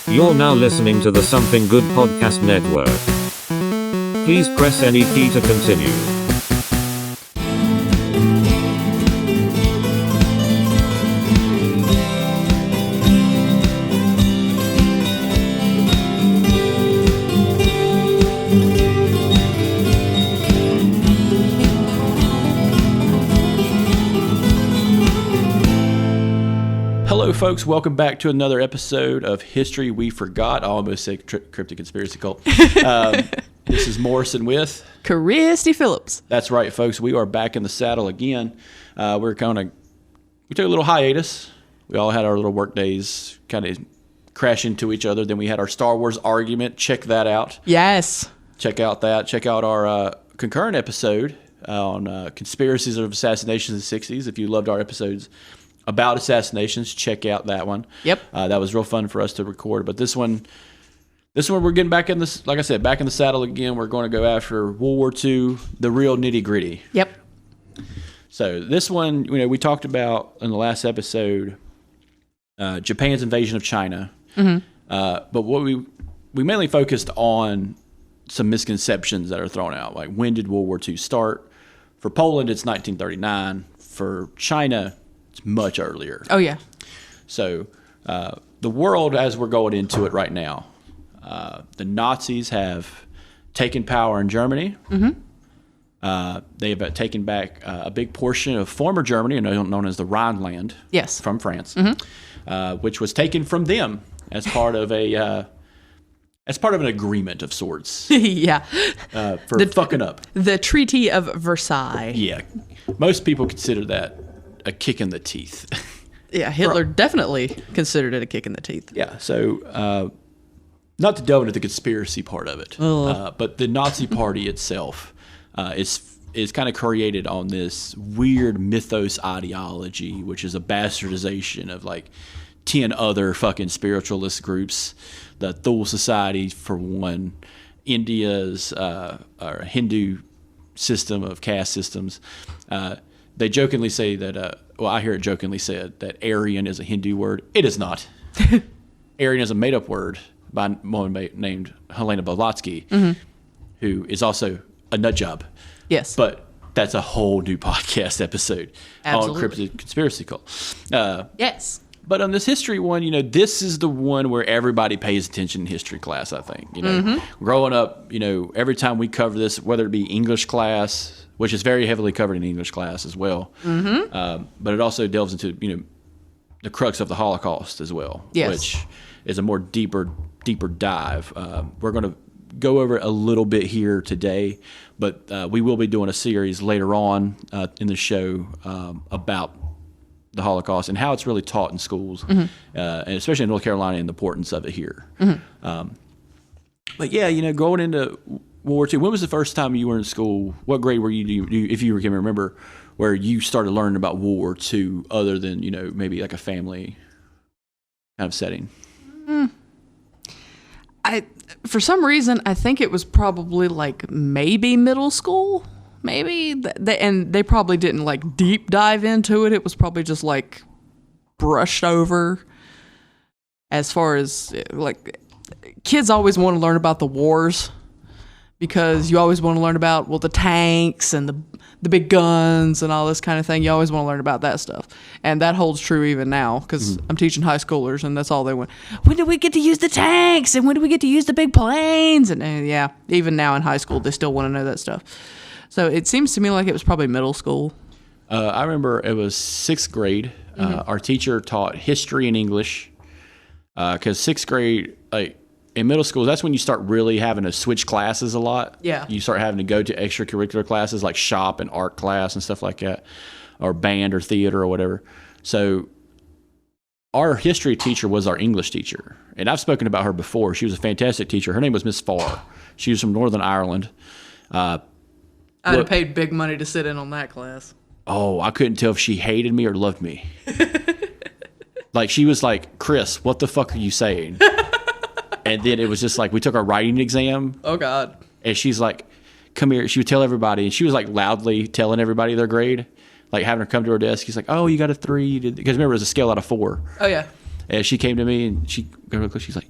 You're now listening to the Something Good Podcast Network. Please press any key to continue. Hello, folks. Welcome back to another episode of History We Forgot. I almost said Cryptic Conspiracy Cult. This is Morrison with Christy Phillips. That's right, folks. We are back in the saddle again. We took a little hiatus. We all had our little work days kind of crash into each other. Then we had our Star Wars argument. Check that out. Yes. Check out that. Check out our concurrent episode on conspiracies of assassinations in the 60s. If you loved our episodes about assassinations, check out that one. Yep. That was real fun for us to record. But this one we're getting back in this, like I said, back in the saddle again. We're going to go after World War II, the real nitty gritty. Yep. So this one, we talked about in the last episode, Japan's invasion of China. Mm-hmm. But what we mainly focused on some misconceptions that are thrown out. Like, when did World War II start? For Poland, it's 1939. For China, it's much earlier. Oh, yeah. So the world, as we're going into it right now, the Nazis have taken power in Germany. Mm-hmm. They have taken back a big portion of former Germany, known as the Rhineland. Yes. From France, mm-hmm. Which was taken from them as part of an agreement of sorts. Yeah. For fucking up. The Treaty of Versailles. Yeah. Most people consider that a kick in the teeth. Yeah, Hitler definitely considered it a kick in the teeth. Yeah, so not to delve into the conspiracy part of it, but the Nazi Party itself is kind of created on this weird mythos ideology, which is a bastardization of like 10 other fucking spiritualist groups. The Thule Society, for one, India's or Hindu system of caste systems. They jokingly say that, I hear it jokingly said that Aryan is a Hindu word. It is not. Aryan is a made-up word by a woman named Helena Blavatsky, mm-hmm. who is also a nut job. Yes. But that's a whole new podcast episode. Absolutely. On Cryptid Conspiracy Cult. Yes. But on this history one, this is the one where everybody pays attention in history class, I think. Mm-hmm. Growing up, every time we cover this, whether it be English class, which is very heavily covered in English class as well, mm-hmm. But it also delves into, the crux of the Holocaust as well, yes. which is a more deeper dive. We're going to go over it a little bit here today, but we will be doing a series later on in the show about the Holocaust and how it's really taught in schools, mm-hmm. And especially in North Carolina, and the importance of it here. Mm-hmm. But yeah, going into World War II, when was the first time you were in school? What grade were you, if you can remember, where you started learning about World War II other than, maybe like a family kind of setting? For some reason, I think it was probably like maybe middle school. Maybe, and they probably didn't like deep dive into it. It was probably just like brushed over. As far as like, kids always want to learn about the wars because you always want to learn about the tanks and the big guns and all this kind of thing. You always want to learn about that stuff, and that holds true even now because I'm teaching high schoolers, and that's all they want. When do we get to use the tanks? And when do we get to use the big planes? And yeah, even now in high school, they still want to know that stuff. So it seems to me like it was probably middle school. I remember it was 6th grade. Mm-hmm. Our teacher taught history and English because 6th grade, like in middle school, that's when you start really having to switch classes a lot. Yeah. You start having to go to extracurricular classes like shop and art class and stuff like that, or band or theater or whatever. So our history teacher was our English teacher. And I've spoken about her before. She was a fantastic teacher. Her name was Miss Farr. She was from Northern Ireland. I'd have paid big money to sit in on that class. Oh, I couldn't tell if she hated me or loved me. Like, she was like, Chris, what the fuck are you saying? And then it was just like, we took our writing exam. Oh, God. And she's like, come here. She would tell everybody. And she was like loudly telling everybody their grade. Like having her come to her desk. He's like, oh, you got a 3. Because remember, it was a scale out of 4. Oh, yeah. And she came to me and she's like,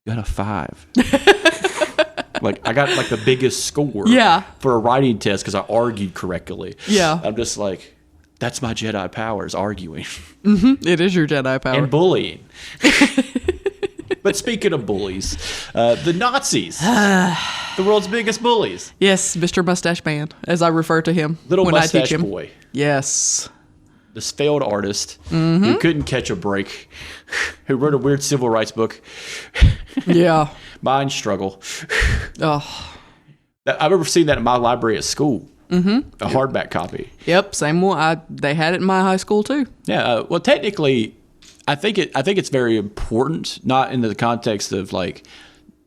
got a 5. Like, I got like the biggest score for a writing test because I argued correctly. Yeah. I'm just like, that's my Jedi powers, arguing. It is your Jedi power. And bullying. But speaking of bullies, the Nazis, the world's biggest bullies. Yes, Mr. Mustache Man, as I refer to him Little when mustache I teach him. boy. Yes. This failed artist who couldn't catch a break, who wrote a weird civil rights book. Yeah. Mind struggle. Oh. I remember seeing that in my library at school. A hardback copy. Yep, same one. They had it in my high school too. Yeah. Well, technically, I think it's very important, not in the context of like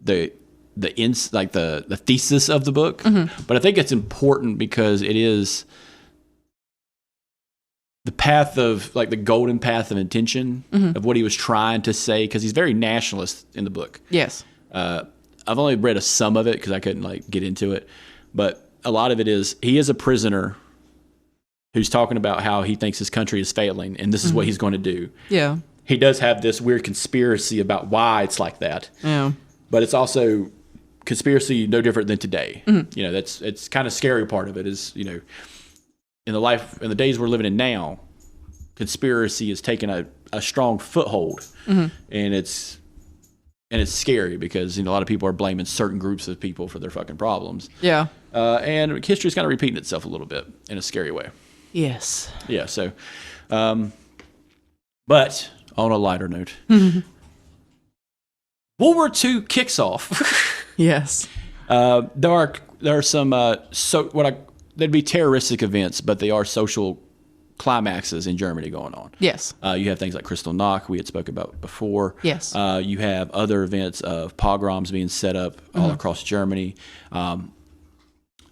the thesis of the book, but I think it's important because it is the path of like the golden path of intention of what he was trying to say, because he's very nationalist in the book. Yes. I've only read some of it because I couldn't like get into it, but a lot of it is he is a prisoner who's talking about how he thinks his country is failing and this is what he's going to do. Yeah. He does have this weird conspiracy about why it's like that. Yeah. But it's also conspiracy no different than today. You know, it's kind of scary part of it is, you know, in the days we're living in now, conspiracy is taking a strong foothold, and it's scary because, you know, a lot of people are blaming certain groups of people for their fucking problems. Yeah. And history's kind of repeating itself a little bit in a scary way. Yes. Yeah. So, but on a lighter note, World War II kicks off. Yes. There are some they'd be terroristic events, but they are social climaxes in Germany going on. Yes. You have things like Kristallnacht we had spoke about before. Yes. You have other events of pogroms being set up all across Germany,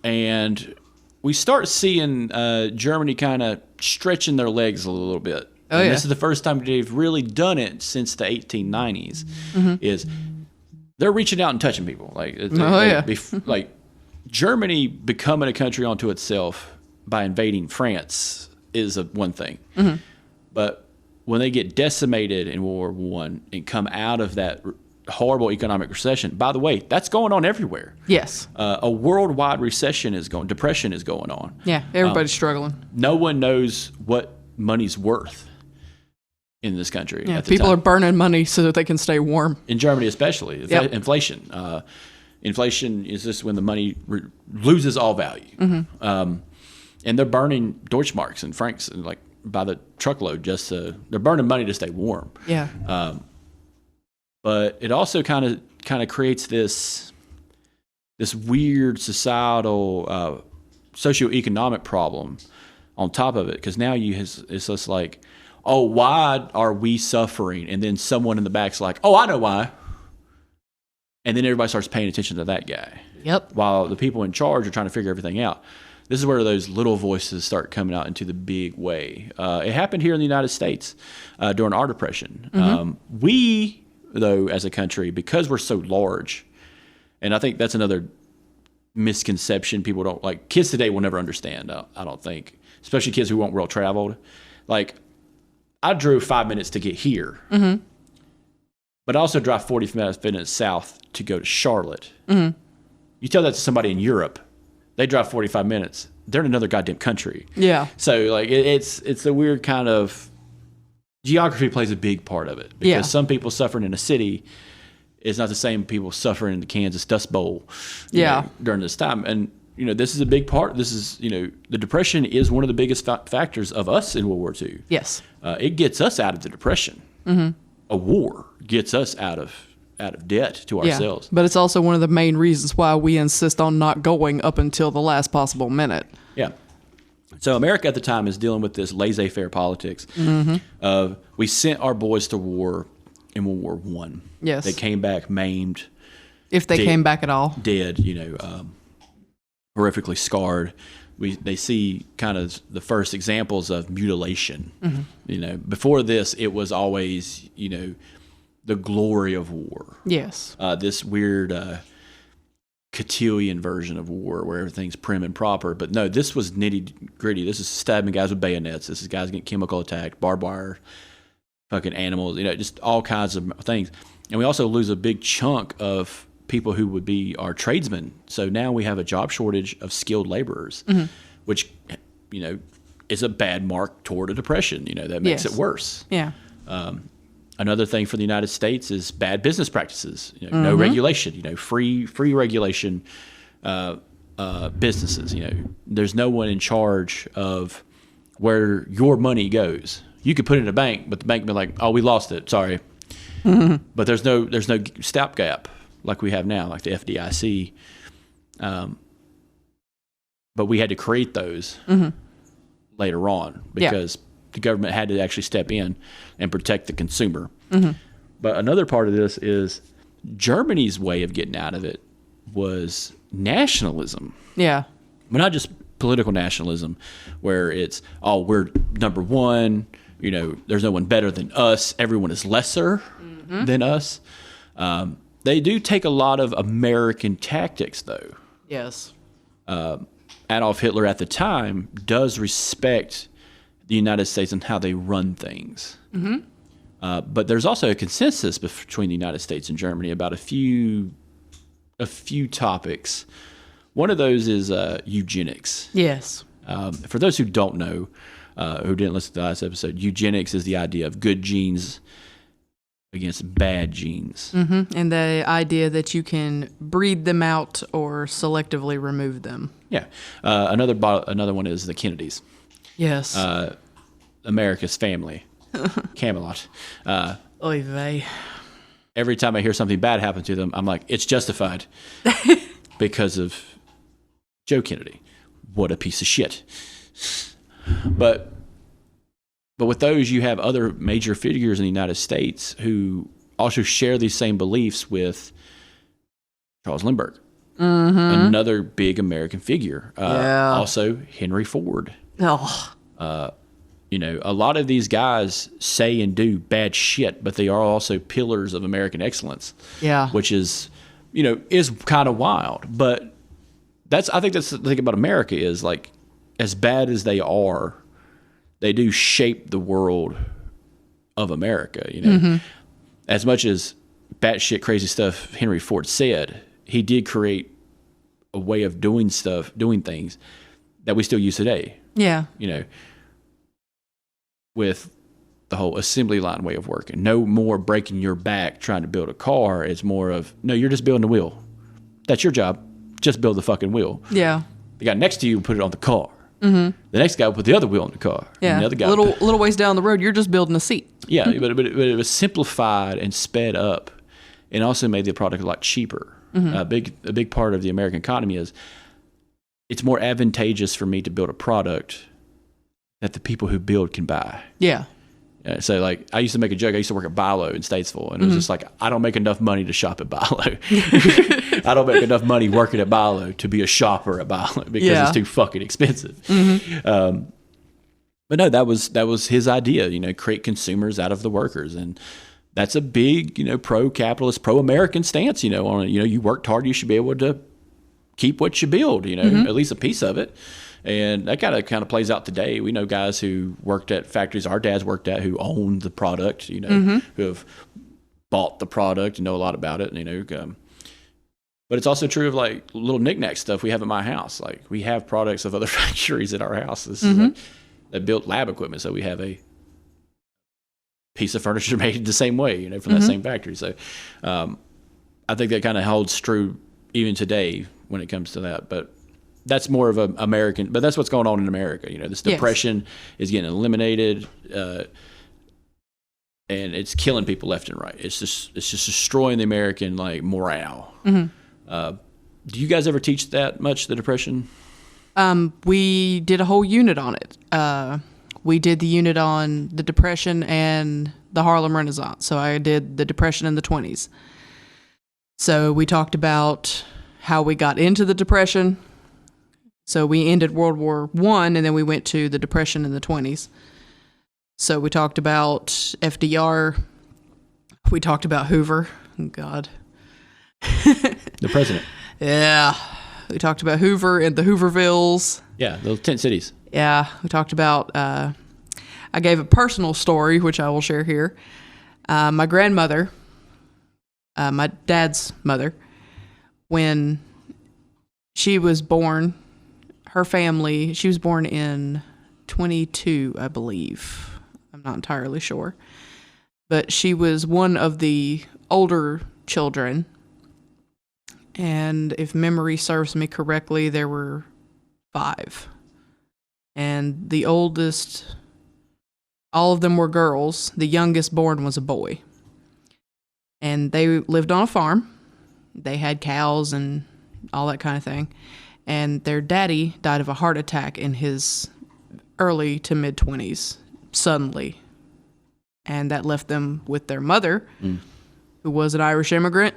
and we start seeing Germany kind of stretching their legs a little bit. Oh, and yeah. This is the first time they've really done it since the 1890s. Is they're reaching out and touching people like Germany becoming a country unto itself by invading France is one thing, but when they get decimated in World War I and come out of that horrible economic recession, by the way, that's going on everywhere. Yes. A worldwide depression is going on. Yeah. Everybody's struggling. No one knows what money's worth in this country. Yeah. At the People time. are burning money so that they can stay warm. In Germany especially. Yep. Inflation. Inflation is just when the money loses all value. And they're burning Deutschmarks and francs and like by the truckload they're burning money to stay warm. Yeah. But it also kind of creates this weird societal socioeconomic problem on top of it, because now it's just like, oh, why are we suffering? And then someone in the back's like, oh, I know why. And then everybody starts paying attention to that guy. Yep. While the people in charge are trying to figure everything out. This is where those little voices start coming out into the big way. It happened here in the United States during our Depression. We, though, as a country, because we're so large, and I think that's another misconception people don't like. Kids today will never understand, I don't think, especially kids who weren't well traveled. Like, I drove 5 minutes to get here, but I also drive 40 minutes south to go to Charlotte. You tell that to somebody in Europe, they drive 45 minutes. They're in another goddamn country. Yeah. So like it's a weird kind of geography plays a big part of it, because some people suffering in a city is not the same people suffering in the Kansas Dust Bowl. you know, during this time, and you know this is a big part. This is the Depression is one of the biggest factors of us in World War II. Yes. It gets us out of the Depression. A war gets us out of debt to ourselves. But it's also one of the main reasons why we insist on not going up until the last possible minute. Yeah. So America at the time is dealing with this laissez-faire politics of we sent our boys to war in World War One. Yes. They came back maimed, If they came back at all. dead, horrifically scarred. They see kind of the first examples of mutilation. Before this, it was always, the glory of war. Yes. This weird cotillion version of war where everything's prim and proper. But no, this was nitty gritty. This is stabbing guys with bayonets. This is guys getting chemical attacked, barbed wire, fucking animals, just all kinds of things. And we also lose a big chunk of people who would be our tradesmen. So now we have a job shortage of skilled laborers, which, is a bad mark toward a depression. That makes it worse. Yeah. Another thing for the United States is bad business practices. No regulation. Free regulation businesses. There's no one in charge of where your money goes. You could put it in a bank, but the bank would be like, "Oh, we lost it. Sorry." But there's no stopgap like we have now, like the FDIC. But we had to create those later on because the government had to actually step in and protect the consumer. But another part of this is Germany's way of getting out of it was nationalism. Yeah. But not just political nationalism, where it's, we're number one, there's no one better than us, everyone is lesser than us. They do take a lot of American tactics, though. Yes. Adolf Hitler at the time does respect the United States and how they run things. But there's also a consensus between the United States and Germany about a few topics. One of those is eugenics. Yes. For those who don't know, who didn't listen to the last episode, eugenics is the idea of good genes against bad genes. And the idea that you can breed them out or selectively remove them. Yeah. Another one is the Kennedys. Yes. America's family. Camelot. Oy vey. Every time I hear something bad happen to them, I'm like, it's justified because of Joe Kennedy. What a piece of shit. But with those, you have other major figures in the United States who also share these same beliefs with Charles Lindbergh, another big American figure. Also, Henry Ford. A lot of these guys say and do bad shit, but they are also pillars of American excellence. Yeah. Which is, is kind of wild. But I think that's the thing about America is, like, as bad as they are, they do shape the world of America. As much as batshit crazy stuff Henry Ford said, he did create a way of doing things that we still use today. Yeah. With the whole assembly line way of working. No more breaking your back trying to build a car. It's more of, no, you're just building a wheel. That's your job. Just build the fucking wheel. Yeah. The guy next to you will put it on the car. The next guy will put the other wheel on the car. Yeah. And the other guy little ways down the road, you're just building a seat. Yeah, but it was simplified and sped up, and also made the product a lot cheaper. A big part of the American economy is it's more advantageous for me to build a product that the people who build can buy. Yeah. So, like, I used to make a joke. I used to work at Bilo in Statesville, and it was just like, I don't make enough money to shop at Bilo. I don't make enough money working at Bilo to be a shopper at Bilo because it's too fucking expensive. But no, that was his idea. Create consumers out of the workers, and that's a big, pro-capitalist, pro-American stance. On it. You worked hard, you should be able to keep what you build. At least a piece of it. And that kind of plays out today. We know guys who worked at factories our dads worked at who owned the product, who have bought the product and know a lot about it. But it's also true of, like, little knickknack stuff we have at my house. Like, we have products of other factories at our house. This is like, that built lab equipment, so we have a piece of furniture made the same way, from that same factory. So I think that kind of holds true even today when it comes to that. But that's more of an American, but that's what's going on in America. This depression is getting eliminated, and it's killing people left and right. It's just destroying the American, like, morale. Do you guys ever teach that much, the depression? We did a whole unit on it. We did the unit on the Depression and the Harlem Renaissance. So I did the Depression in the 20s. So we talked about how we got into the Depression. So we ended World War I, and then we went to the Depression in the 20s. So we talked about FDR. We talked about Hoover. Oh, God. The president. Yeah. We talked about Hoover and the Hoovervilles. Yeah, the tent cities. Yeah. We talked about, I gave a personal story, which I will share here. My grandmother my dad's mother, when she was born, her family, she was born in 22, I believe. I'm not entirely sure. But she was one of the older children. And if memory serves me correctly, there were 5. And the oldest, all of them were girls. The youngest born was a boy. And they lived on a farm. They had cows and all that kind of thing. And their daddy died of a heart attack in his early to mid-20s, suddenly. And that left them with their mother, who was an Irish immigrant.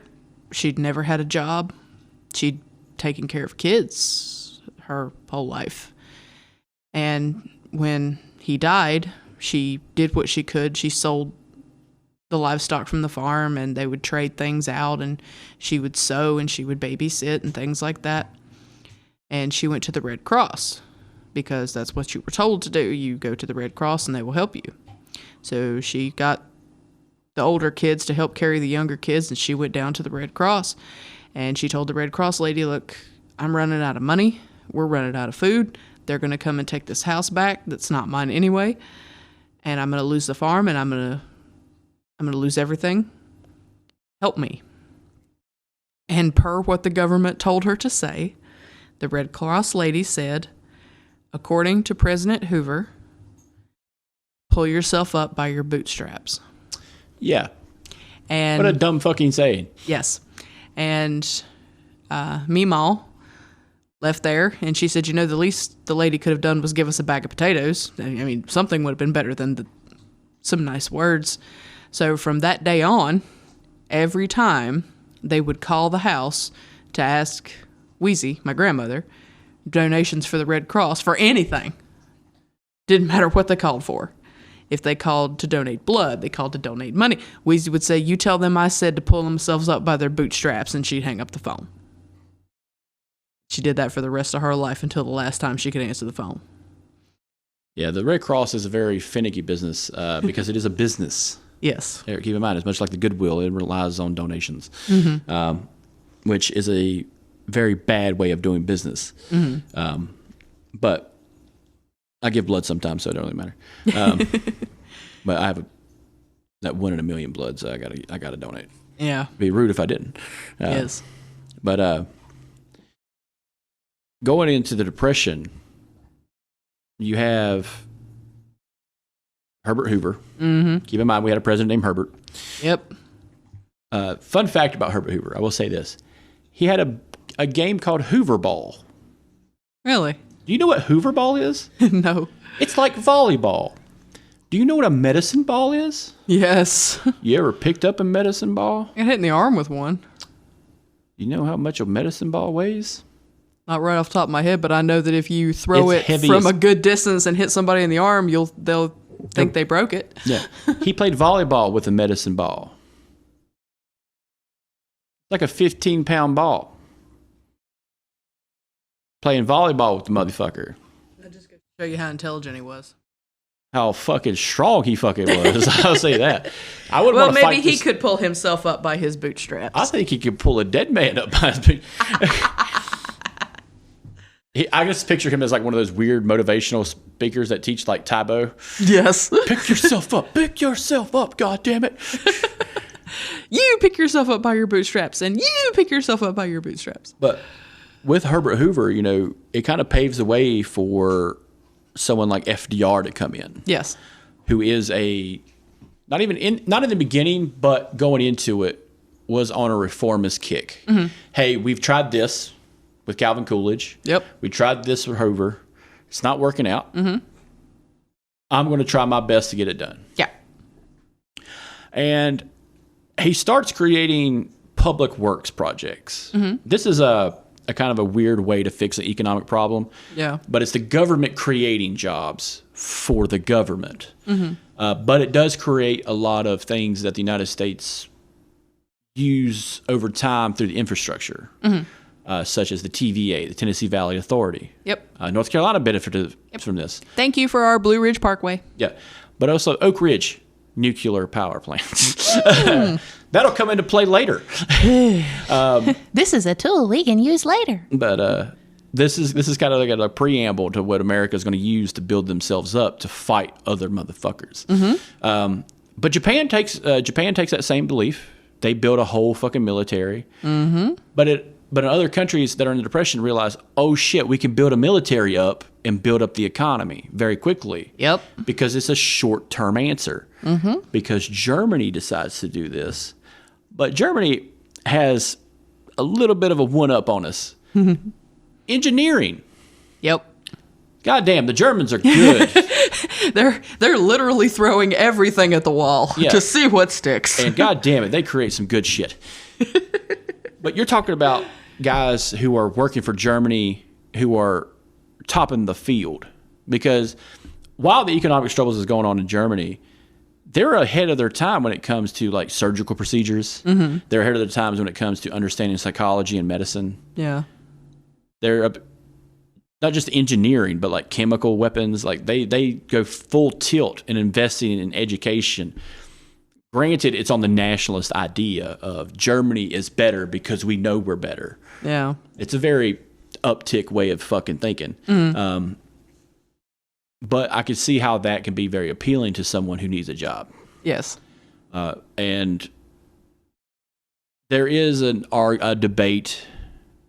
She'd never had a job. She'd taken care of kids her whole life. And when he died, she did what she could. She sold the livestock from the farm, and they would trade things out, and she would sew, and she would babysit and things like that. And she went to the Red Cross because that's what you were told to do. You go to the Red Cross and they will help you. So she got the older kids to help carry the younger kids, and she went down to the Red Cross. And she told the Red Cross lady, look, I'm running out of money. We're running out of food. They're going to come and take this house back that's not mine anyway. And I'm going to lose the farm, and I'm going to lose everything. Help me. And per what the government told her to say, the Red Cross lady said, according to President Hoover, pull yourself up by your bootstraps. Yeah. And what a dumb fucking saying. Yes. And Meemaw left there, and she said, the least the lady could have done was give us a bag of potatoes. I mean, something would have been better than some nice words. So from that day on, every time they would call the house to ask Wheezy, my grandmother, donations for the Red Cross for anything. Didn't matter what they called for. If they called to donate blood, they called to donate money. Wheezy would say, you tell them I said to pull themselves up by their bootstraps, and she'd hang up the phone. She did that for the rest of her life until the last time she could answer the phone. Yeah, the Red Cross is a very finicky business because it is a business. Yes. Keep in mind, it's much like the Goodwill. It relies on donations, which is a very bad way of doing business. But I give blood sometimes, so it don't really matter. But I have that 1 in a million blood, so I gotta donate. Yeah. It'd be rude if I didn't. Yes. But going into the Depression, you have Herbert Hoover. Keep in mind, we had a president named Herbert. Yep. Fun fact about Herbert Hoover, I will say this. He had a game called Hoover Ball. Really? Do you know what Hoover Ball is? No. It's like volleyball. Do you know what a medicine ball is? Yes. You ever picked up a medicine ball? I got hit in the arm with one. You know how much a medicine ball weighs? Not right off the top of my head, but I know that if you throw It's it heavy from as- a good distance and hit somebody in the arm, they'll think they broke it. Yeah. He played volleyball with a medicine ball. Like a 15-pound ball. Playing volleyball with the motherfucker. That just goes to show you how intelligent he was. How fucking strong he fucking was. I'll say that. I wouldn't Well, want to maybe fight he this- could pull himself up by his bootstraps. I think he could pull a dead man up by his boot. I just picture him as like one of those weird motivational speakers that teach like Taibo. Yes. Pick yourself up. Pick yourself up. God damn it. You pick yourself up by your bootstraps, and you pick yourself up by your bootstraps. But with Herbert Hoover, it kind of paves the way for someone like FDR to come in. Yes. Who is not in the beginning, but going into it was on a reformist kick. Hey, we've tried this with Calvin Coolidge. Yep. We tried this with Hoover. It's not working out. I'm going to try my best to get it done. Yeah. And he starts creating public works projects. This is a kind of a weird way to fix an economic problem. Yeah. But it's the government creating jobs for the government. But it does create a lot of things that the United States use over time through the infrastructure, such as the TVA, the Tennessee Valley Authority. Yep. North Carolina benefited from this. Thank you for our Blue Ridge Parkway. Yeah. But also Oak Ridge, nuclear power plants. That'll come into play later. This is a tool we can use later. But this is kind of like a preamble to what America is going to use to build themselves up to fight other motherfuckers. But Japan takes that same belief. They build a whole fucking military. But in other countries that are in the Depression realize, oh shit, we can build a military up and build up the economy very quickly. Yep. Because it's a short-term answer. Because Germany decides to do this. But Germany has a little bit of a one-up on us. Engineering. Yep. God damn, the Germans are good. They're literally throwing everything at the wall to see what sticks. And god damn it, they create some good shit. But you're talking about guys who are working for Germany who are topping the field. Because while the economic struggles is going on in Germany, they're ahead of their time when it comes to like surgical procedures. They're ahead of their times when it comes to understanding psychology and medicine. Yeah. They're not just engineering, but like chemical weapons. Like they go full tilt in investing in education. Granted, it's on the nationalist idea of Germany is better because we know we're better. Yeah. It's a very uptick way of fucking thinking. But I could see how that can be very appealing to someone who needs a job. Yes. And there is a debate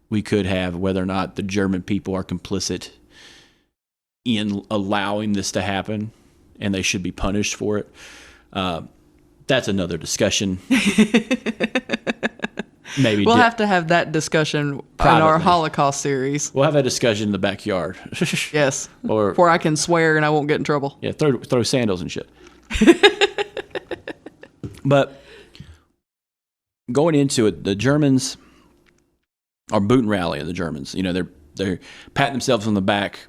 we could have whether or not the German people are complicit in allowing this to happen and they should be punished for it. That's another discussion. Maybe we'll have to have that discussion privately. in our Holocaust series. We'll have that discussion in the backyard. Yes. Or where I can swear and I won't get in trouble. Yeah, throw sandals and shit. But going into it, the Germans are boot and rally. The Germans, they're patting themselves on the back.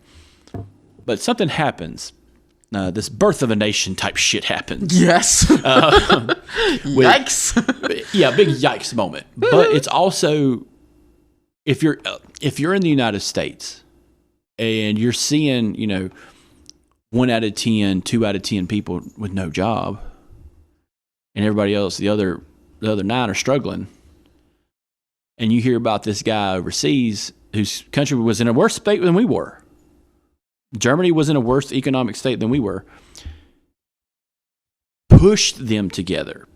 But something happens. This birth of a nation type shit happens. Yes. Yikes. Yeah, big yikes moment. But it's also if you're in the United States and you're seeing, 1 out of 10, 2 out of 10 people with no job, and everybody else, the other 9 are struggling, and you hear about this guy overseas whose country was in a worse state than we were. Germany was in a worse economic state than we were. Pushed them together.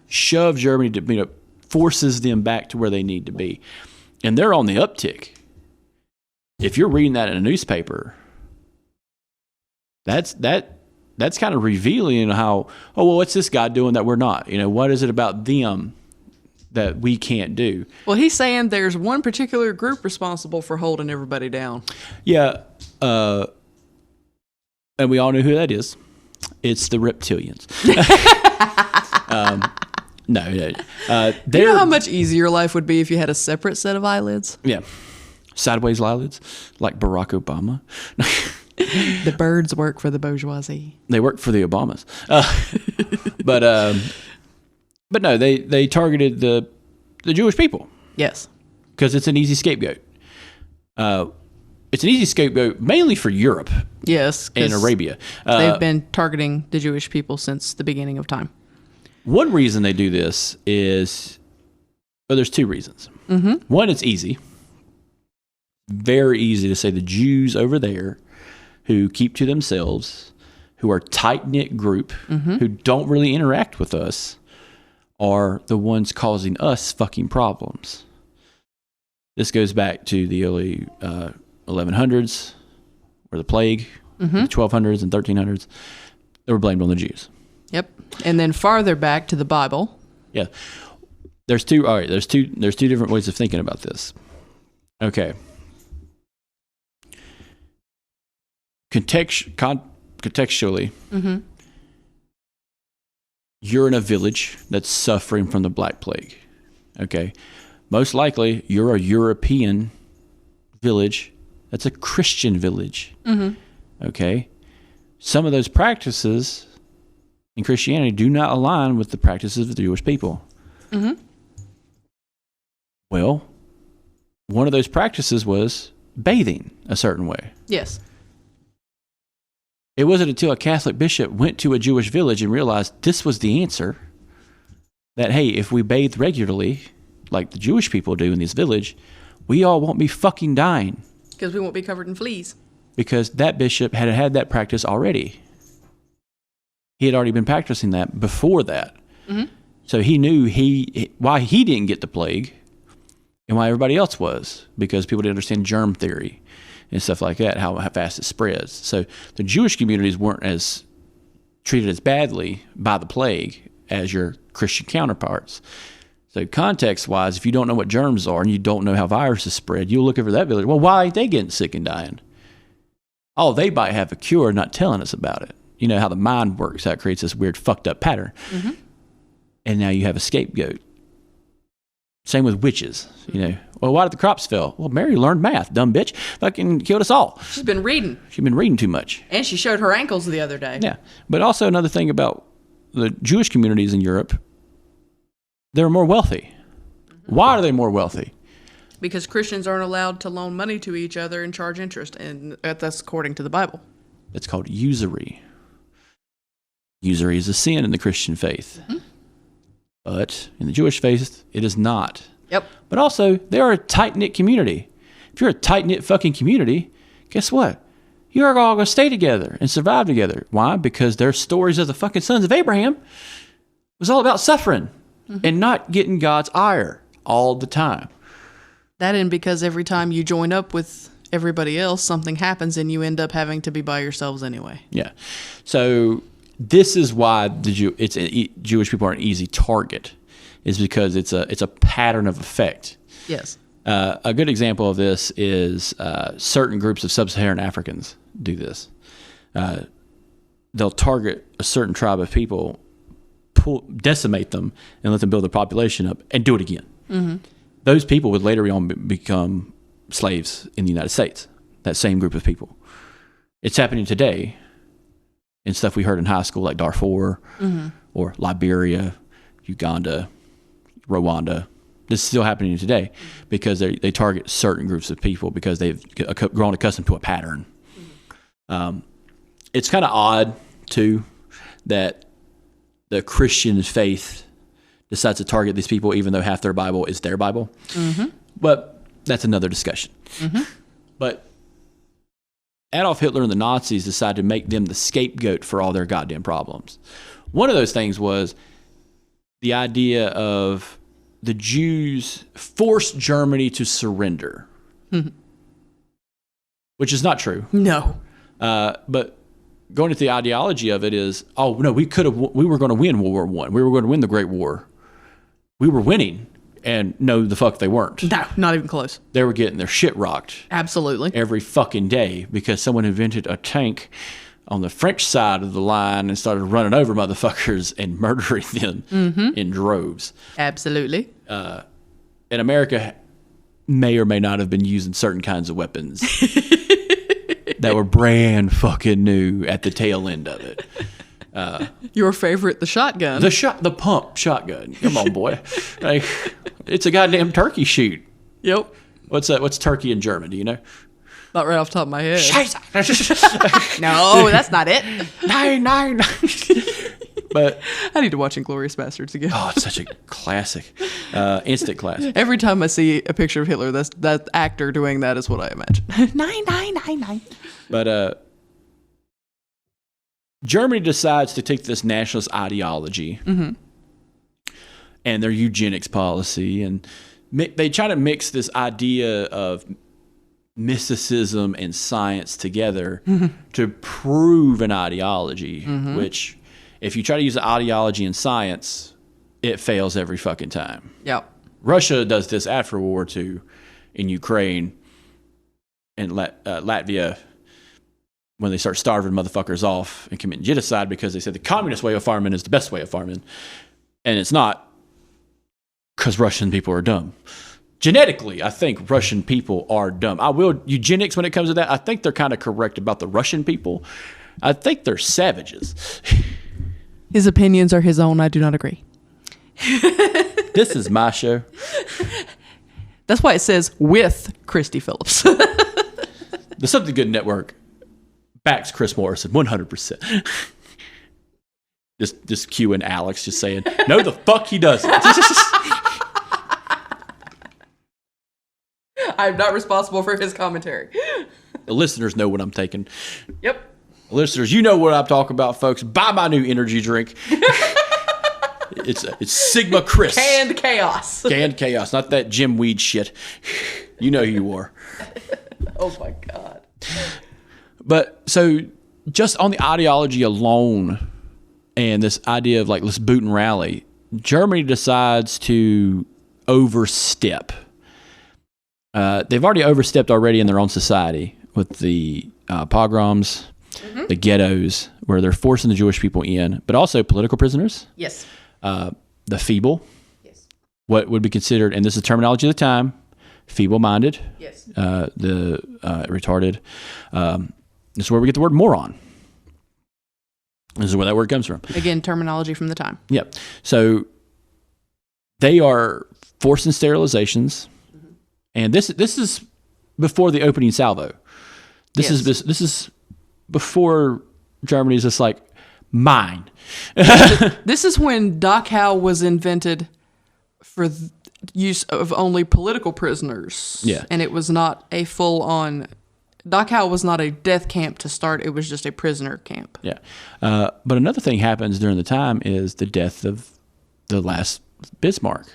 Shoved Germany to, forces them back to where they need to be. And they're on the uptick. If you're reading that in a newspaper, that's kind of revealing how, what's this guy doing that we're not? What is it about them that we can't do? Well, he's saying there's one particular group responsible for holding everybody down. Yeah. And we all know who that is. It's the reptilians. No. You know how much easier life would be if you had a separate set of eyelids? Yeah. Sideways eyelids, like Barack Obama. The birds work for the bourgeoisie. They work for the Obamas. But no, they targeted the Jewish people. Yes. Because it's an easy scapegoat. It's an easy scapegoat mainly for Europe. Yes. And Arabia. They've been targeting the Jewish people since the beginning of time. One reason they do this is, there's 2 reasons. One, it's easy. Very easy to say the Jews over there who keep to themselves, who are a tight-knit group, who don't really interact with us, are the ones causing us fucking problems. This goes back to the early 1100s, or the plague, the 1200s and 1300s. They were blamed on the Jews. Yep. And then farther back to the Bible. Yeah. There's two different ways of thinking about this. Okay. Contextually, you're in a village that's suffering from the Black Plague. Okay. Most likely, you're a European village that's a Christian village. Okay. Some of those practices in Christianity do not align with the practices of the Jewish people. Well, one of those practices was bathing a certain way. Yes. It wasn't until a Catholic bishop went to a Jewish village and realized this was the answer, that, hey, if we bathe regularly, like the Jewish people do in this village, we all won't be fucking dying. Because we won't be covered in fleas. Because that bishop had that practice already. He had already been practicing that before that. Mm-hmm. So he knew why he didn't get the plague and why everybody else was, because people didn't understand germ theory and stuff like that, how fast it spreads. So the Jewish communities weren't as treated as badly by the plague as your Christian counterparts. So context-wise, if you don't know what germs are and you don't know how viruses spread, you'll look over that village. Well, why ain't they getting sick and dying? Oh, they might have a cure, not telling us about it. You know how the mind works. How it creates this weird fucked up pattern. Mm-hmm. And now you have a scapegoat. Same with witches. You know, well, why did the crops fail? Well, Mary learned math, dumb bitch. Fucking killed us all. She's been reading. She's been reading too much. And she showed her ankles the other day. Yeah. But also another thing about the Jewish communities in Europe, they're more wealthy. Mm-hmm. Why are they more wealthy? Because Christians aren't allowed to loan money to each other and charge interest, and that's according to the Bible. It's called usury. Usury is a sin in the Christian faith. Mm-hmm. But in the Jewish faith, it is not. Yep. But also, they are a tight-knit community. If you're a tight-knit fucking community, guess what? You're all going to stay together and survive together. Why? Because their stories of the fucking sons of Abraham was all about suffering and not getting God's ire all the time. That and because every time you join up with everybody else, something happens and you end up having to be by yourselves anyway. Yeah. So this is why Jewish people are an easy target, is because it's a pattern of effect. Yes. A good example of this is certain groups of sub-Saharan Africans do this. They'll target a certain tribe of people, decimate them, and let them build their population up, and do it again. Mm-hmm. Those people would later on become slaves in the United States, that same group of people. It's happening today in stuff we heard in high school like Darfur or Liberia, Uganda, Rwanda. This is still happening today because they target certain groups of people because they've grown accustomed to a pattern. It's kind of odd, too, that the Christian faith decides to target these people even though half their Bible is their Bible. Mm-hmm. But that's another discussion. Mm-hmm. But Adolf Hitler and the Nazis decided to make them the scapegoat for all their goddamn problems. One of those things was the idea of the Jews forced Germany to surrender, which is not true. No. But going into the ideology of it is, oh no, we were going to win World War I. We were going to win the Great War. We were winning, and no, the fuck they weren't. No, not even close. They were getting their shit rocked. Absolutely. Every fucking day because someone invented a tank on the French side of the line and started running over motherfuckers and murdering them in droves. Absolutely. And America may or may not have been using certain kinds of weapons that were brand fucking new at the tail end of it. Your favorite, the shotgun. The pump shotgun. Come on, boy. Like, it's a goddamn turkey shoot. Yep. What's turkey in German? Do you know? Not right off the top of my head. Scheiße. No, that's not it. Nine. But I need to watch Inglourious Bastards again. oh, it's such a classic. Instant classic. Every time I see a picture of Hitler, that actor doing that is what I imagine. 9. But Germany decides to take this nationalist ideology and their eugenics policy, and they try to mix this idea of mysticism and science together to prove an ideology, which if you try to use the ideology in science, it fails every fucking time. Yep. Russia does this after World War II in Ukraine and Latvia when they start starving motherfuckers off and committing genocide because they said the communist way of farming is the best way of farming. And it's not, because Russian people are dumb. Genetically, I think Russian people are dumb. Eugenics, when it comes to that, I think they're kind of correct about the Russian people. I think they're savages. His opinions are his own. I do not agree. This is my show. That's why it says with Christy Phillips. The Something Good Network Facts, Chris Morrison, 100%. Just cueing Alex, just saying, no, the fuck he doesn't. I'm not responsible for his commentary. The listeners know what I'm taking. Yep. Listeners, you know what I'm talking about, folks. Buy my new energy drink. It's Sigma Chris. Canned chaos. Canned chaos, not that Jim Weed shit. You know who you are. Oh my God. But so just on the ideology alone and this idea of like, let's boot and rally, Germany decides to overstep. They've already overstepped already in their own society with the pogroms, the ghettos, where they're forcing the Jewish people in, but also political prisoners. Yes. The feeble, Yes. what would be considered, and this is terminology of the time, feeble-minded, Yes. the retarded. This is where we get the word moron. This is where that word comes from. Again, terminology from the time. Yep. So they are forcing sterilizations, and this is before the opening salvo. This is before Germany's just like mine. This is when Dachau was invented for use of only political prisoners. Yeah. And it was not a full-on... Dachau was not a death camp to start. It was just a prisoner camp. Yeah. But another thing happens during the time is the death of the last Bismarck.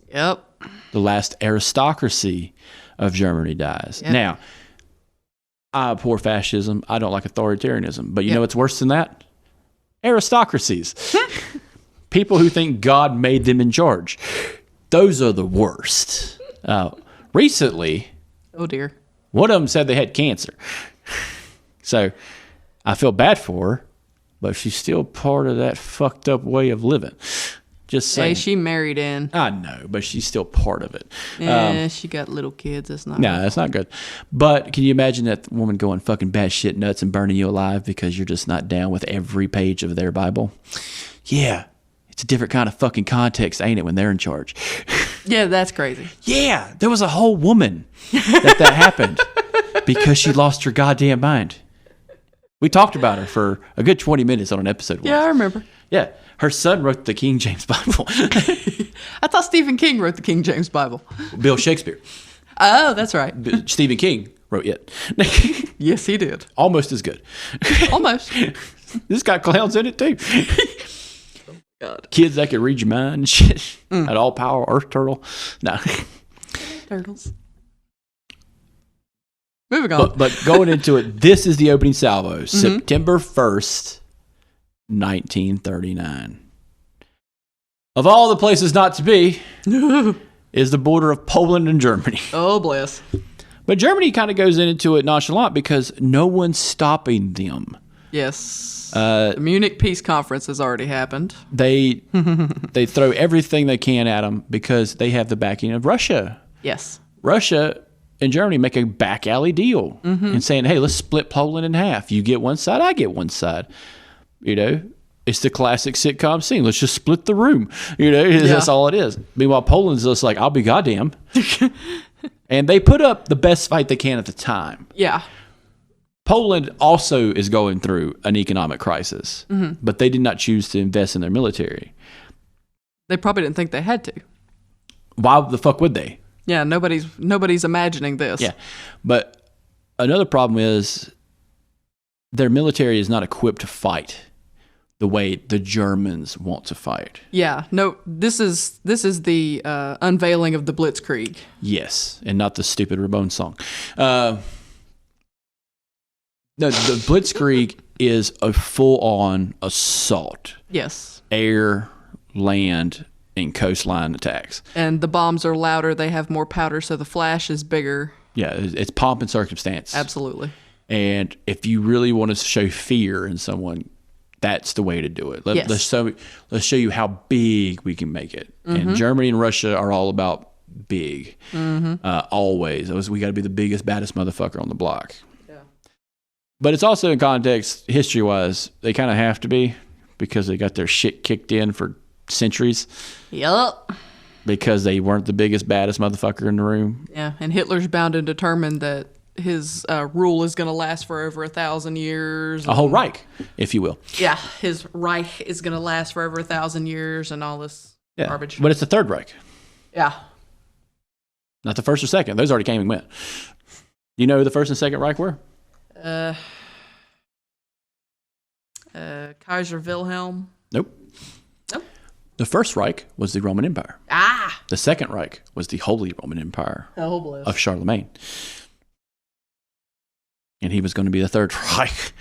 Yep. The last aristocracy of Germany dies. Yep. Now, I abhor fascism. I don't like authoritarianism. But you know what's worse than that? Aristocracies. People who think God made them in charge. Those are the worst. Recently, Oh, dear. one of them said they had cancer. So I feel bad for her, but she's still part of that fucked up way of living. Just saying. Hey, she married in. I know, but she's still part of it. Yeah, she got little kids. That's not... No, that's not good. But can you imagine that woman going fucking batshit nuts and burning you alive because you're just not down with every page of their Bible? Yeah, it's a different kind of fucking context, ain't it, when they're in charge? Yeah, that's crazy. Yeah, there was a whole woman that happened because she lost her goddamn mind. We talked about her for a good 20 minutes on an episode once. Yeah, I remember. Yeah, her son wrote the King James Bible. I thought Stephen King wrote the King James Bible. Bill Shakespeare. Oh, that's right. Stephen King wrote it. Yes, he did. Almost as good. Almost. This got clowns in it too. God. Kids that could read your mind and shit. That all power Earth turtle. No. Turtles. Moving on. But going into it, this is the opening salvo. September 1st, 1939. Of all the places not to be is the border of Poland and Germany. Oh, bless. But Germany kind of goes into it nonchalant because no one's stopping them. Yes. The Munich Peace Conference has already happened. They throw everything they can at them because they have the backing of Russia. Yes. Russia and Germany make a back alley deal and saying, hey, let's split Poland in half. You get one side, I get one side. You know, it's the classic sitcom scene. Let's just split the room. You know, that's all it is. Meanwhile, Poland's just like, I'll be goddamn. And they put up the best fight they can at the time. Yeah. Poland also is going through an economic crisis, but they did not choose to invest in their military. They probably didn't think they had to. Why the fuck would they? Yeah, nobody's imagining this. Yeah. But another problem is their military is not equipped to fight the way the Germans want to fight. Yeah. No, this is the unveiling of the Blitzkrieg. Yes, and not the stupid Ramon song. No, the Blitzkrieg is a full-on assault. Yes. Air, land, and coastline attacks. And the bombs are louder. They have more powder, so the flash is bigger. Yeah, it's pomp and circumstance. Absolutely. And if you really want to show fear in someone, that's the way to do it. Let's show you how big we can make it. And Germany and Russia are all about big. Always. We got to be the biggest, baddest motherfucker on the block. Yeah. But it's also in context, history-wise, they kind of have to be because they got their shit kicked in for centuries. Yup. Because they weren't the biggest, baddest motherfucker in the room. Yeah, and Hitler's bound and determined that rule is going to last for over 1,000 years. A whole Reich, if you will. Yeah, his Reich is going to last for over 1,000 years and all this garbage. But it's the Third Reich. Yeah. Not the first or second. Those already came and went. You know who the first and second Reich were? Kaiser Wilhelm. Nope. Nope. The First Reich was the Roman Empire. Ah. The Second Reich was the Holy Roman Empire of Charlemagne. And he was going to be the Third Reich.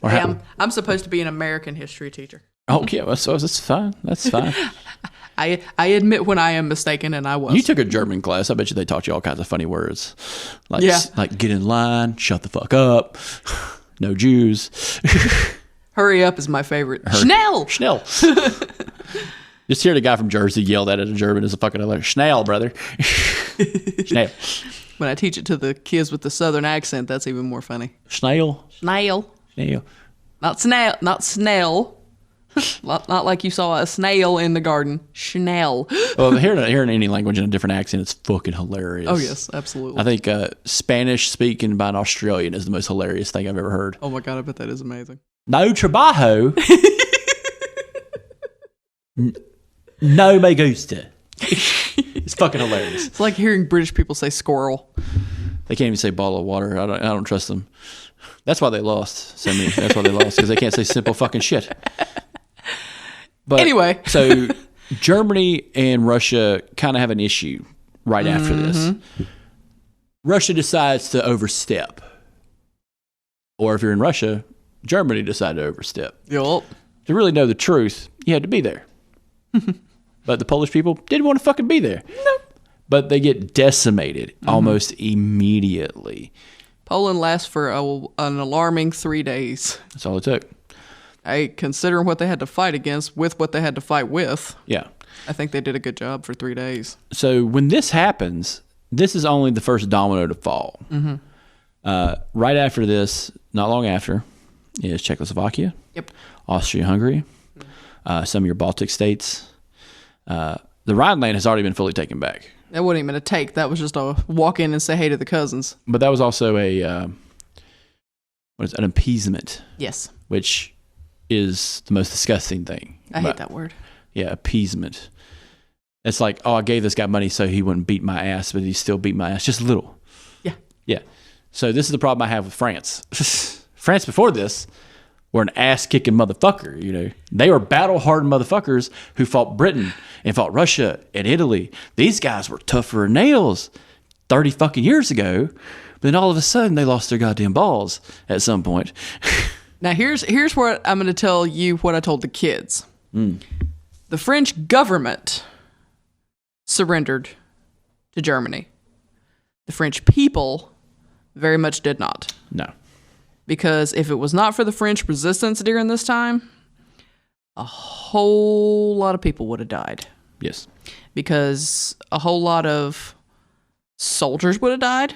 Hey, I'm supposed to be an American history teacher. Oh, yeah. Well, so that's fine. That's fine. I admit when I am mistaken, and I was. You took a German class. I bet you they taught you all kinds of funny words. Like get in line, shut the fuck up, no Jews. Hurry up is my favorite. Schnell! Schnell. Just hear the guy from Jersey yell that at a German is a fucking hilarious. Schnell, brother. Schnell. When I teach it to the kids with the southern accent, that's even more funny. Schnell. Snail. Schnell. Not snail. Not snail. Not like you saw a snail in the garden. Schnell. Well, hearing any language in a different accent, it's fucking hilarious. Oh, yes, absolutely. I think Spanish speaking by an Australian is the most hilarious thing I've ever heard. Oh, my God, I bet that is amazing. No trabajo. No me gusta. It's fucking hilarious. It's like hearing British people say squirrel. They can't even say bottle of water. I don't trust them. That's why they lost so many. That's why they lost, because they can't say simple fucking shit. But anyway, so Germany and Russia kind of have an issue right after this. Russia decides to overstep. Or if you're in Russia, Germany decided to overstep. Yup. To really know the truth, you had to be there. But the Polish people didn't want to fucking be there. Nope. But they get decimated almost immediately. Poland lasts for an alarming 3 days. That's all it took. Hey, considering what they had to fight against with what they had to fight with, Yeah. I think they did a good job for 3 days. So when this happens, this is only the first domino to fall. Right after this, not long after, is Czechoslovakia, Yep. Austria-Hungary, some of your Baltic states. The Rhineland has already been fully taken back. That wasn't even a take. That was just a walk in and say hey to the cousins. But that was also an appeasement. Yes. Which is the most disgusting thing. I hate that word. Yeah, appeasement. It's like, oh, I gave this guy money so he wouldn't beat my ass, but he still beat my ass just a little. Yeah. Yeah. So this is the problem I have with France. France before this were an ass-kicking motherfucker, you know. They were battle-hardened motherfuckers who fought Britain and fought Russia and Italy. These guys were tougher than nails 30 fucking years ago. But then all of a sudden, they lost their goddamn balls at some point. Now, here's what I'm going to tell you what I told the kids. The French government surrendered to Germany. The French people very much did not. No. Because if it was not for the French resistance during this time, a whole lot of people would have died. Yes. Because a whole lot of soldiers would have died.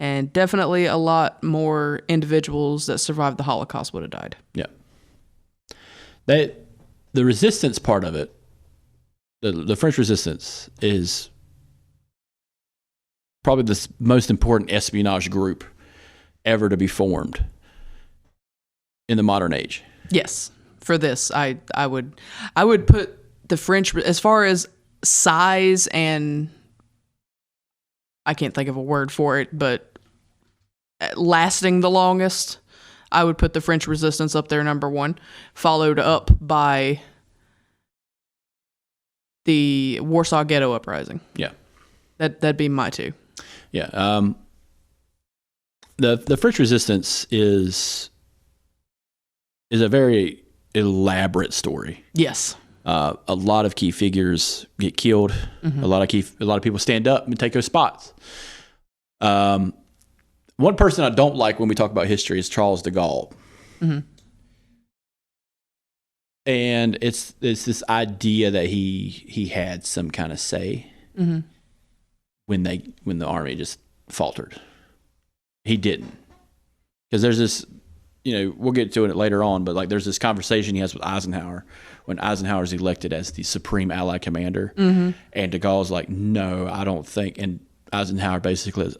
And definitely a lot more individuals that survived the Holocaust would have died. Yeah. The resistance part of it, the French resistance is probably the most important espionage group ever to be formed in the modern age. Yes. For this, I would put the French, as far as size and I can't think of a word for it, but lasting the longest, I would put the French resistance up there, number one, followed up by the Warsaw Ghetto Uprising. Yeah. That'd be my two. Yeah. The French resistance is a very elaborate story. Yes. A lot of key figures get killed. A lot of people stand up and take those spots. One person I don't like when we talk about history is Charles de Gaulle. And it's this idea that he had some kind of say when the army just faltered. He didn't. Because there's this, we'll get to it later on, but like there's this conversation he has with Eisenhower when Eisenhower's elected as the supreme Allied commander. And de Gaulle's like, no, I don't think. And Eisenhower basically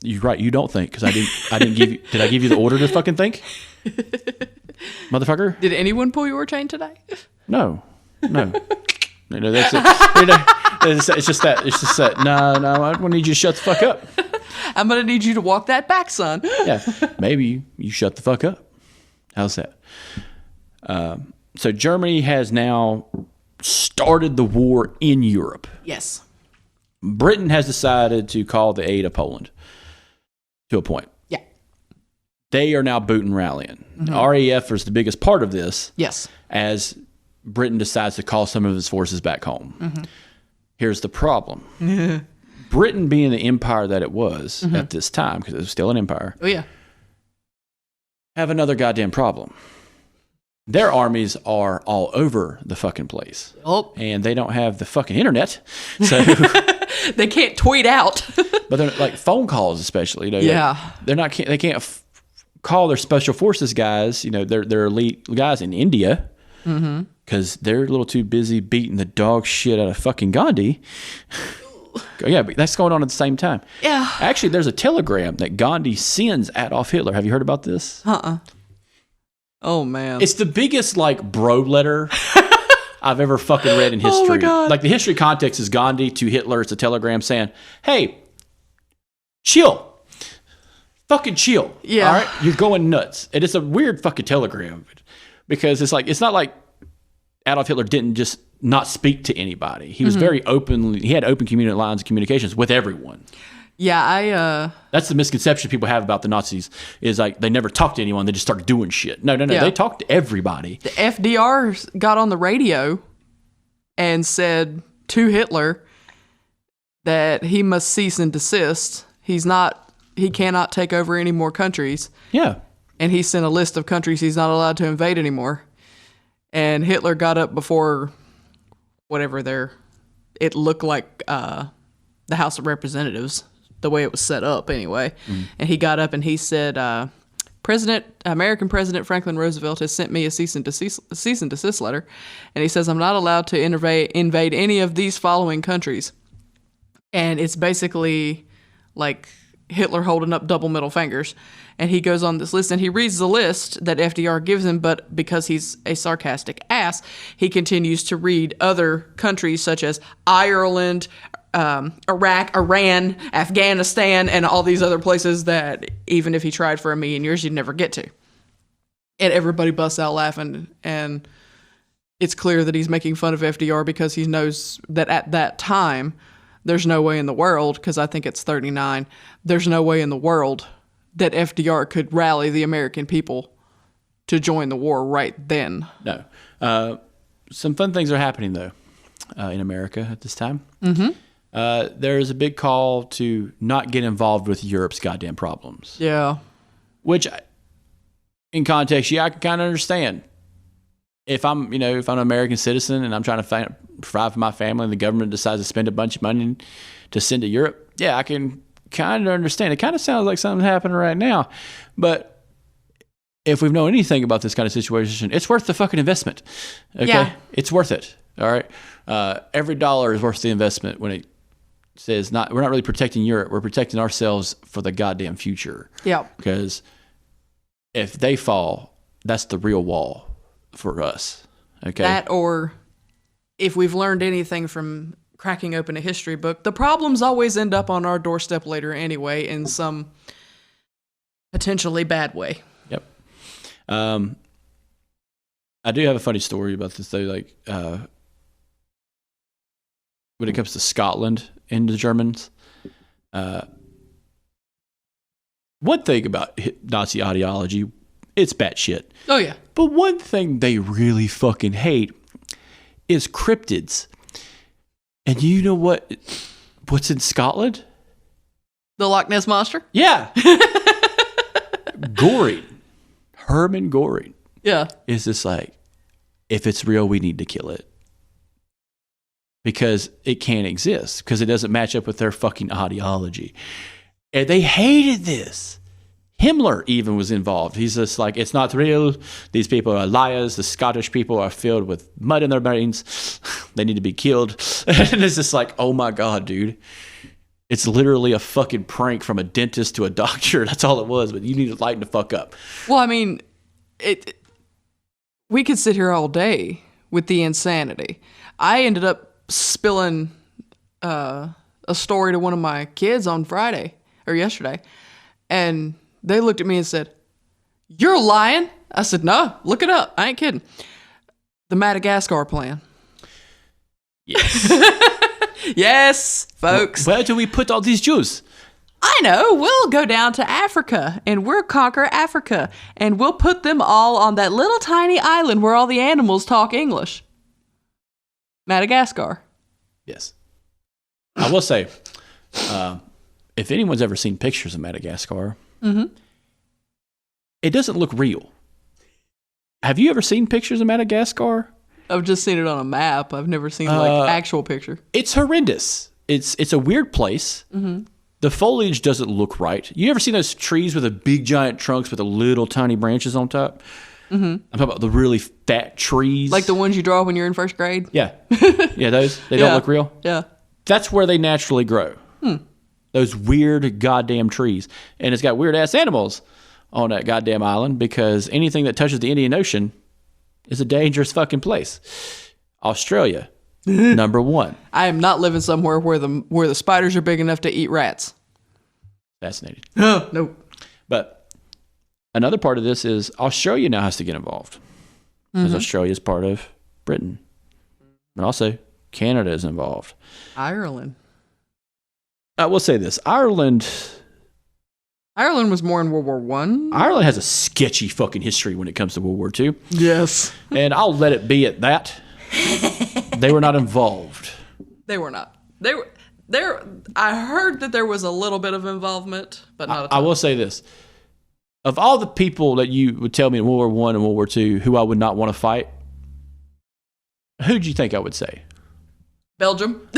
You're right. You don't think because I didn't give you. Did I give you the order to fucking think, motherfucker? Did anyone pull your chain today? No. That's it. It's just that. No. I want to need you to shut the fuck up. I'm gonna need you to walk that back, son. Yeah, maybe you shut the fuck up. How's that? So Germany has now started the war in Europe. Yes. Britain has decided to call the aid of Poland to a point. Yeah. They are now booting rallying. RAF is the biggest part of this. Yes. As Britain decides to call some of its forces back home. Here's the problem. Britain being the empire that it was at this time, because it was still an empire, Oh, yeah. have another goddamn problem. Their armies are all over the fucking place. Oh. And they don't have the fucking internet. So They can't tweet out. but they're like phone calls especially, you know. Yeah. They're not they can't call their special forces guys, you know, their elite guys in India. Because they're a little too busy beating the dog shit out of fucking Gandhi. Yeah, but that's going on at the same time. Yeah. Actually, there's a telegram that Gandhi sends Adolf Hitler. Have you heard about this? Oh, man. It's the biggest, like, bro letter I've ever fucking read in history. Oh, my God. Like, the history context is Gandhi to Hitler. It's a telegram saying, hey, chill. Fucking chill. Yeah. All right? You're going nuts. And it's a weird fucking telegram. Because it's not like Adolf Hitler didn't just not speak to anybody. He was very open. He had open lines of communications with everyone. Yeah, That's the misconception people have about the Nazis is like they never talked to anyone. They just started doing shit. No. Yeah. They talked to everybody. the FDR got on the radio and said to Hitler that he must cease and desist. He cannot take over any more countries. Yeah. And he sent a list of countries he's not allowed to invade anymore. And Hitler got up before whatever it looked like the House of Representatives, the way it was set up anyway. And he got up and he said, American President Franklin Roosevelt has sent me a cease and desist letter. And he says, I'm not allowed to invade any of these following countries. And it's basically like Hitler holding up double middle fingers. And he goes on this list and he reads the list that FDR gives him, but because he's a sarcastic ass, he continues to read other countries such as Ireland, Iraq, Iran, Afghanistan, and all these other places that even if he tried for 1,000,000 years, you'd never get to. And everybody busts out laughing. And it's clear that he's making fun of FDR because he knows that at that time, there's no way in the world, because I think it's 39, there's no way in the world that FDR could rally the American people to join the war right then. No. Some fun things are happening, though, in America at this time. There's a big call to not get involved with Europe's goddamn problems. Yeah. Which, in context, I can kind of understand. If I'm an American citizen and I'm trying to provide for my family and the government decides to spend a bunch of money to send to Europe, yeah, I can kind of understand. It kind of sounds like something's happening right now. But if we've known anything about this kind of situation, it's worth the fucking investment. Okay? Yeah. It's worth it. All right? Every dollar is worth the investment when it says we're not really protecting Europe. We're protecting ourselves for the goddamn future. Yeah. Because if they fall, that's the real wall for us. Okay? That, or if we've learned anything from cracking open a history book, the problems always end up on our doorstep later anyway, in some potentially bad way. Yep. I do have a funny story about this though. Like when it comes to Scotland and the Germans, one thing about Nazi ideology, it's batshit. Oh yeah. But one thing they really fucking hate is cryptids. And you know what's in Scotland? The Loch Ness Monster? Yeah. Goring. Herman Goring. Yeah. Is just like, if it's real, we need to kill it. Because it can't exist. Because it doesn't match up with their fucking ideology. And they hated this. Himmler even was involved. He's just like, it's not real. These people are liars. The Scottish people are filled with mud in their brains. They need to be killed. And it's just like, oh my God, dude. It's literally a fucking prank from a dentist to a doctor. That's all it was, but you need to lighten the fuck up. Well, I mean, we could sit here all day with the insanity. I ended up spilling a story to one of my kids on Friday or yesterday, and they looked at me and said, "You're lying." I said, "No, look it up. I ain't kidding." The Madagascar plan. Yes. Yes, folks. Where do we put all these Jews? I know. We'll go down to Africa and we'll conquer Africa and we'll put them all on that little tiny island where all the animals talk English. Madagascar. Yes. I will say, if anyone's ever seen pictures of Madagascar, it doesn't look real. Have you ever seen pictures of Madagascar? I've just seen it on a map. I've never seen like actual picture. It's horrendous. It's a weird place. The foliage doesn't look right. You ever seen those trees with the big giant trunks with the little tiny branches on top? I'm talking about the really fat trees. Like the ones you draw when you're in first grade? Yeah. Yeah, those. They don't look real? Yeah. That's where they naturally grow. Those weird goddamn trees. And it's got weird ass animals on that goddamn island because anything that touches the Indian Ocean is a dangerous fucking place. Australia, number one. I am not living somewhere where the spiders are big enough to eat rats. Fascinating. Nope. But another part of this is Australia now has to get involved because Australia is part of Britain. And also Canada is involved. Ireland. I will say this. Ireland was more in World War One. Ireland has a sketchy fucking history when it comes to World War II. Yes. And I'll let it be at that. They were not involved. They were not. They were there. I heard that there was a little bit of involvement, but not a ton. I will say this. Of all the people that you would tell me in World War I and World War II who I would not want to fight, who do you think I would say? Belgium.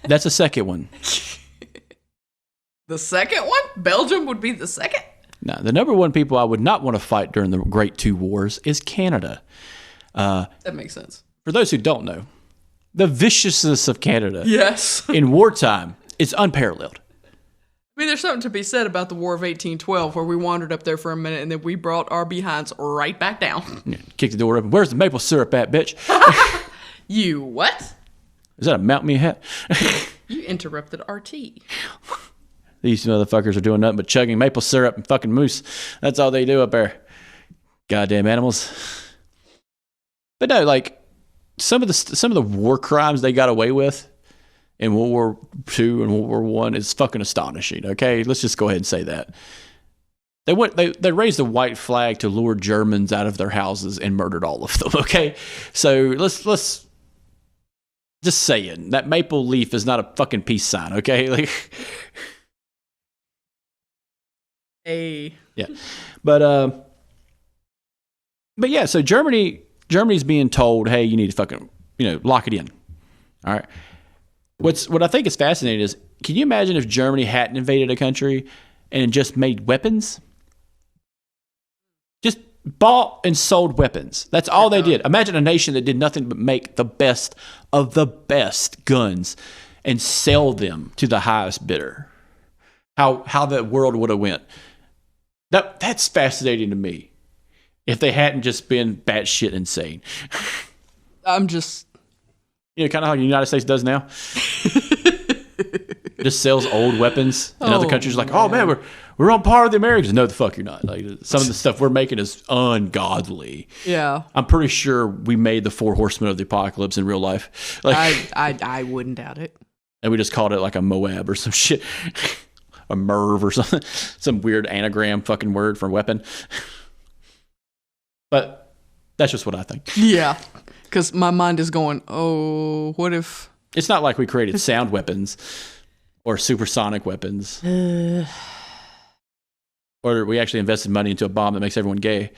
That's the second one. The second one? Belgium would be the second? Now, the number one people I would not want to fight during the Great Two Wars is Canada. That makes sense. For those who don't know, the viciousness of Canada Yes. in wartime is unparalleled. I mean, there's something to be said about the War of 1812 where we wandered up there for a minute and then we brought our behinds right back down. Yeah, kick the door open. Where's the maple syrup at, bitch? You what? Is that a Mount Me hat? You interrupted our tea. These motherfuckers are doing nothing but chugging maple syrup and fucking moose. That's all they do up there. Goddamn animals. But no, like some of the war crimes they got away with in World War II and World War One is fucking astonishing. Okay, let's just go ahead and say that. They raised a white flag to lure Germans out of their houses and murdered all of them. Okay, so let's just saying that maple leaf is not a fucking peace sign. Okay, like. Yeah, but yeah. So Germany's being told, hey, you need to fucking lock it in. All right. What I think is fascinating is, can you imagine if Germany hadn't invaded a country and just made weapons? Just bought and sold weapons. That's all they did. Imagine a nation that did nothing but make the best of the best guns and sell them to the highest bidder. How the world would have went. That's fascinating to me. If they hadn't just been batshit insane. I'm just... kind of how the United States does now. Just sells old weapons in other countries. Like, oh man, we're on par with the Americans. No, the fuck you're not. Like, some of the stuff we're making is ungodly. Yeah. I'm pretty sure we made the 4 horsemen of the apocalypse in real life. Like, I wouldn't doubt it. And we just called it like a Moab or some shit. A Merv or something. Some weird anagram fucking word for weapon. But that's just what I think. Yeah. Because my mind is going, oh, what if... It's not like we created sound weapons or supersonic weapons. Or we actually invested money into a bomb that makes everyone gay.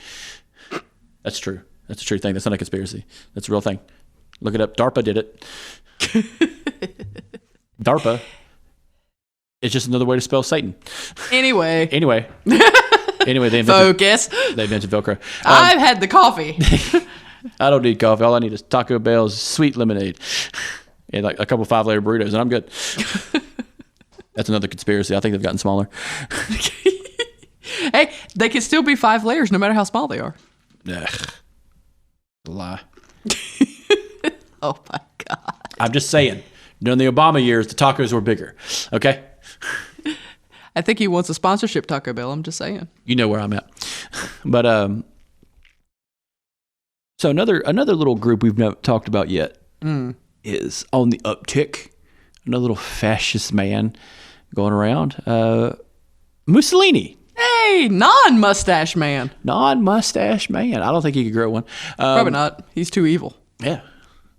That's true. That's a true thing. That's not a conspiracy. That's a real thing. Look it up. DARPA did it. DARPA. It's just another way to spell Satan. Anyway, they invented... Focus. They invented Velcro. I've had the coffee. I don't need coffee. All I need is Taco Bell's sweet lemonade. He had like a couple 5-layer burritos, and I'm good. That's another conspiracy. I think they've gotten smaller. Hey, they can still be 5 layers no matter how small they are. Ugh. A lie. Oh my God. I'm just saying. During the Obama years, the tacos were bigger. Okay? I think he wants a sponsorship, Taco Bell. I'm just saying. You know where I'm at. But so another little group we've not talked about yet is on the uptick. Another little fascist man going around. Mussolini. Hey, non-mustache man. Non-mustache man. I don't think he could grow one. Probably not. He's too evil. Yeah.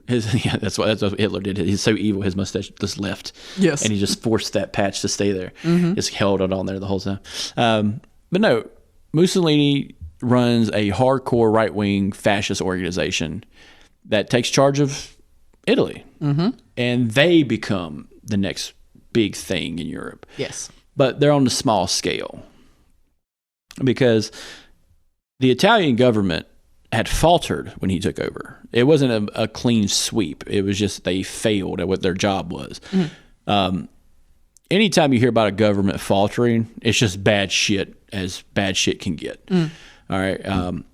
That's what Hitler did. He's so evil, his mustache just left. Yes. And he just forced that patch to stay there. Just held it on there the whole time. But no, Mussolini runs a hardcore right-wing fascist organization that takes charge of Italy. And they become the next big thing in Europe. Yes. But they're on a small scale because the Italian government had faltered when he took over. It wasn't a clean sweep. It was just they failed at what their job was. Anytime you hear about a government faltering, it's just bad shit as bad shit can get. All right.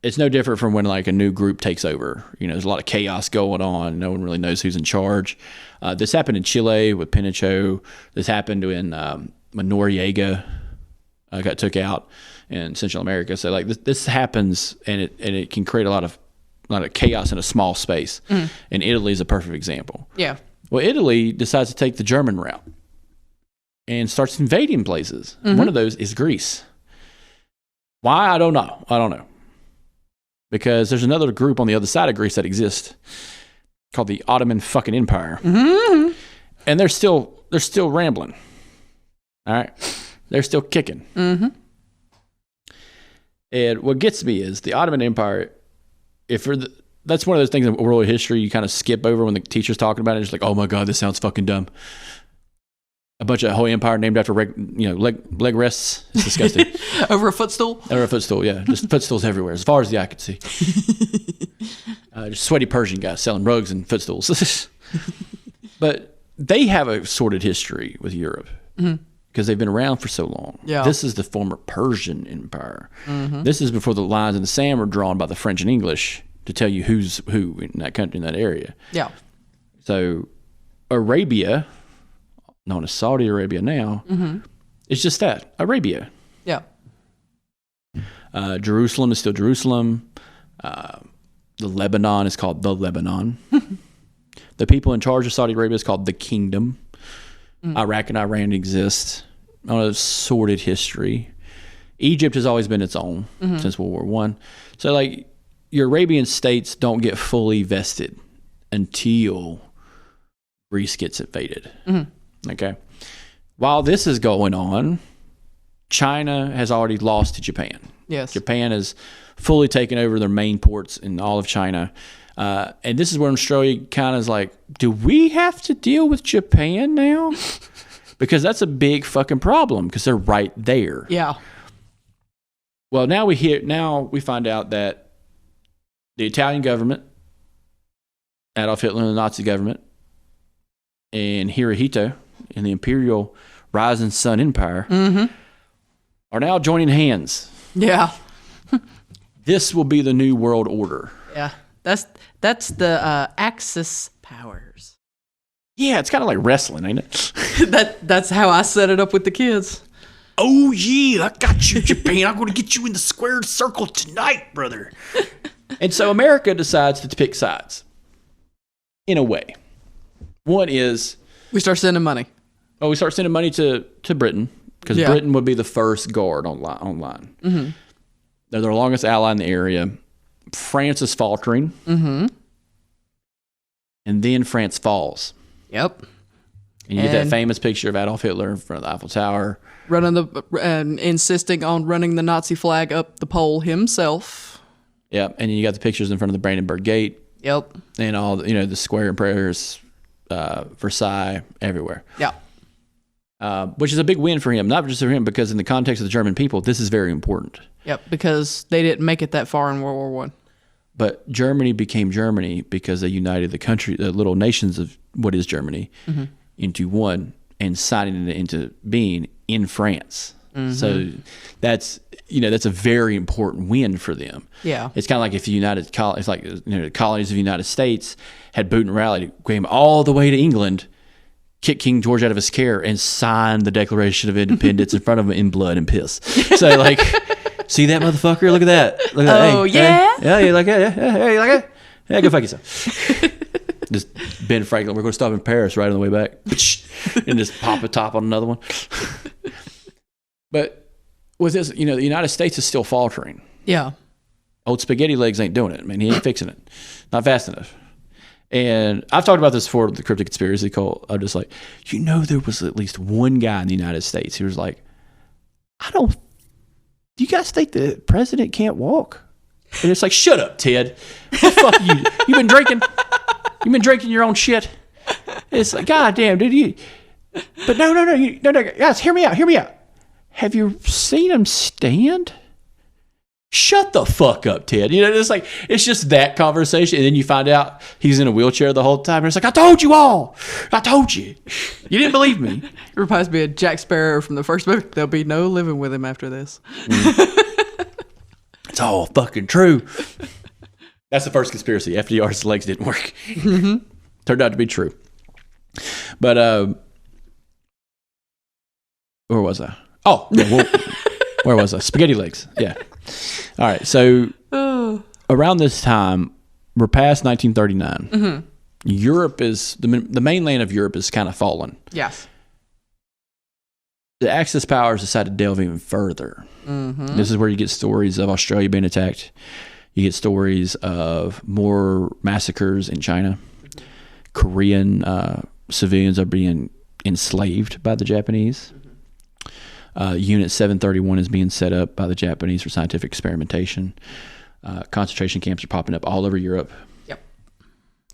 It's no different from when like a new group takes over. You know, there's a lot of chaos going on. No one really knows who's in charge. This happened in Chile with Pinochet. This happened when Noriega got took out in Central America. So like this happens, and it can create a lot of chaos in a small space. And Italy is a perfect example. Yeah. Well, Italy decides to take the German route and starts invading places. One of those is Greece. Why? I don't know. Because there's another group on the other side of Greece that exists called the Ottoman fucking Empire. And they're still rambling. All right. They're still kicking. And what gets me is the Ottoman Empire, that's one of those things in world history you kind of skip over when the teacher's talking about it. It's like, oh my God, this sounds fucking dumb. A bunch of whole empire named after leg rests. It's disgusting. Over a footstool? Over a footstool, yeah. Just footstools everywhere, as far as the eye could see. Just sweaty Persian guys selling rugs and footstools. But they have a sordid history with Europe because they've been around for so long. Yeah. This is the former Persian Empire. This is before the lines in the sand were drawn by the French and English to tell you who's who in that country, in that area. Yeah. So Arabia, known as Saudi Arabia now, is just that, Arabia. Yeah. Jerusalem is still Jerusalem. The Lebanon is called the Lebanon. The people in charge of Saudi Arabia is called the Kingdom. Iraq and Iran exist on a sordid history. Egypt has always been its own since World War I. So, like, your Arabian states don't get fully vested until Greece gets invaded. Okay. While this is going on, China has already lost to Japan. Yes. Japan has fully taken over their main ports in all of China. And this is where Australia kind of is like, do we have to deal with Japan now? Because that's a big fucking problem because they're right there. Yeah. Well, now we find out that the Italian government, Adolf Hitler and the Nazi government, and Hirohito and the Imperial Rising Sun Empire are now joining hands. Yeah. This will be the new world order. Yeah. That's the Axis powers. Yeah, it's kind of like wrestling, ain't it? That's how I set it up with the kids. Oh, yeah, I got you, Japan. I'm going to get you in the squared circle tonight, brother. And so America decides to pick sides in a way. One is... we start sending money. Oh, we start sending money to Britain because Britain would be the first guard online. They're their longest ally in the area. France is faltering. And then France falls. Yep. And you get that famous picture of Adolf Hitler in front of the Eiffel Tower. Insisting on running the Nazi flag up the pole himself. Yep. And you got the pictures in front of the Brandenburg Gate. Yep. And all, the square and prayers, Versailles, everywhere. Yeah. Which is a big win for him. Not just for him, because in the context of the German people, this is very important. Yep, because they didn't make it that far in World War I. But Germany became Germany because they united the little nations of what is Germany into one and signing it into being in France. So that's a very important win for them. Yeah. It's kind of like if the colonies of the United States had Boot and Rally came all the way to England, kicked King George out of his care, and signed the Declaration of Independence in front of him in blood and piss. So like, see that motherfucker? Look at that. Look at that. Oh, Hey, yeah? hey. Yeah, you like it? Yeah, you like it? Yeah, go fuck yourself. Just Ben Franklin, we're going to stop in Paris right on the way back. And just pop a top on another one. But with this, the United States is still faltering. Yeah. Old spaghetti legs ain't doing it. I mean, he ain't fixing it. Not fast enough. And I've talked about this before with the cryptic conspiracy cult. I'm just like, there was at least one guy in the United States who was like, do you guys think the president can't walk? And it's like, shut up, Ted. What the fuck you? You've been drinking your own shit. It's like, God damn, dude. But no, guys, hear me out. Have you seen him stand? Shut the fuck up, Ted. It's just that conversation. And then you find out he's in a wheelchair the whole time. And it's like, I told you all. I told you. You didn't believe me. It reminds me of Jack Sparrow from the first movie. There'll be no living with him after this. It's all fucking true. That's the first conspiracy. FDR's legs didn't work. Turned out to be true. But where was I? Oh, yeah, where was I? Spaghetti legs. Yeah. All right. So around this time, we're past 1939. Europe is the mainland of Europe is kind of fallen. Yes. The Axis powers decide to delve even further. This is where you get stories of Australia being attacked. You get stories of more massacres in China. Korean civilians are being enslaved by the Japanese. Unit 731 is being set up by the Japanese for scientific experimentation. Concentration camps are popping up all over Europe. Yep.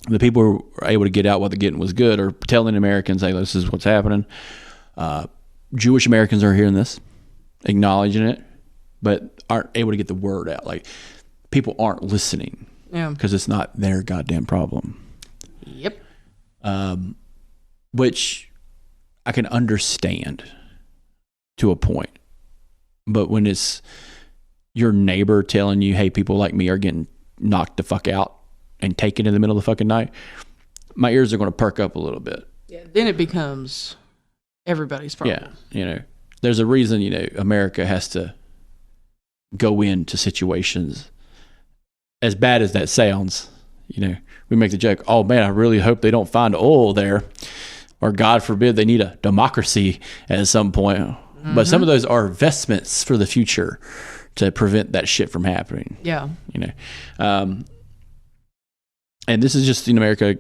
The people who were able to get out while the getting was good are telling Americans, hey, this is what's happening. Jewish Americans are hearing this, acknowledging it, but aren't able to get the word out. Like, people aren't listening because it's not their goddamn problem. Yep. Which I can understand to a point. But when it's your neighbor telling you, hey, people like me are getting knocked the fuck out and taken in the middle of the fucking night, my ears are going to perk up a little bit. Yeah. Then it becomes everybody's problem. Yeah. There's a reason, America has to go into situations, as bad as that sounds. We make the joke, oh man, I really hope they don't find oil there, or God forbid they need a democracy at some point. But some of those are investments for the future to prevent that shit from happening. Yeah. And this is just in America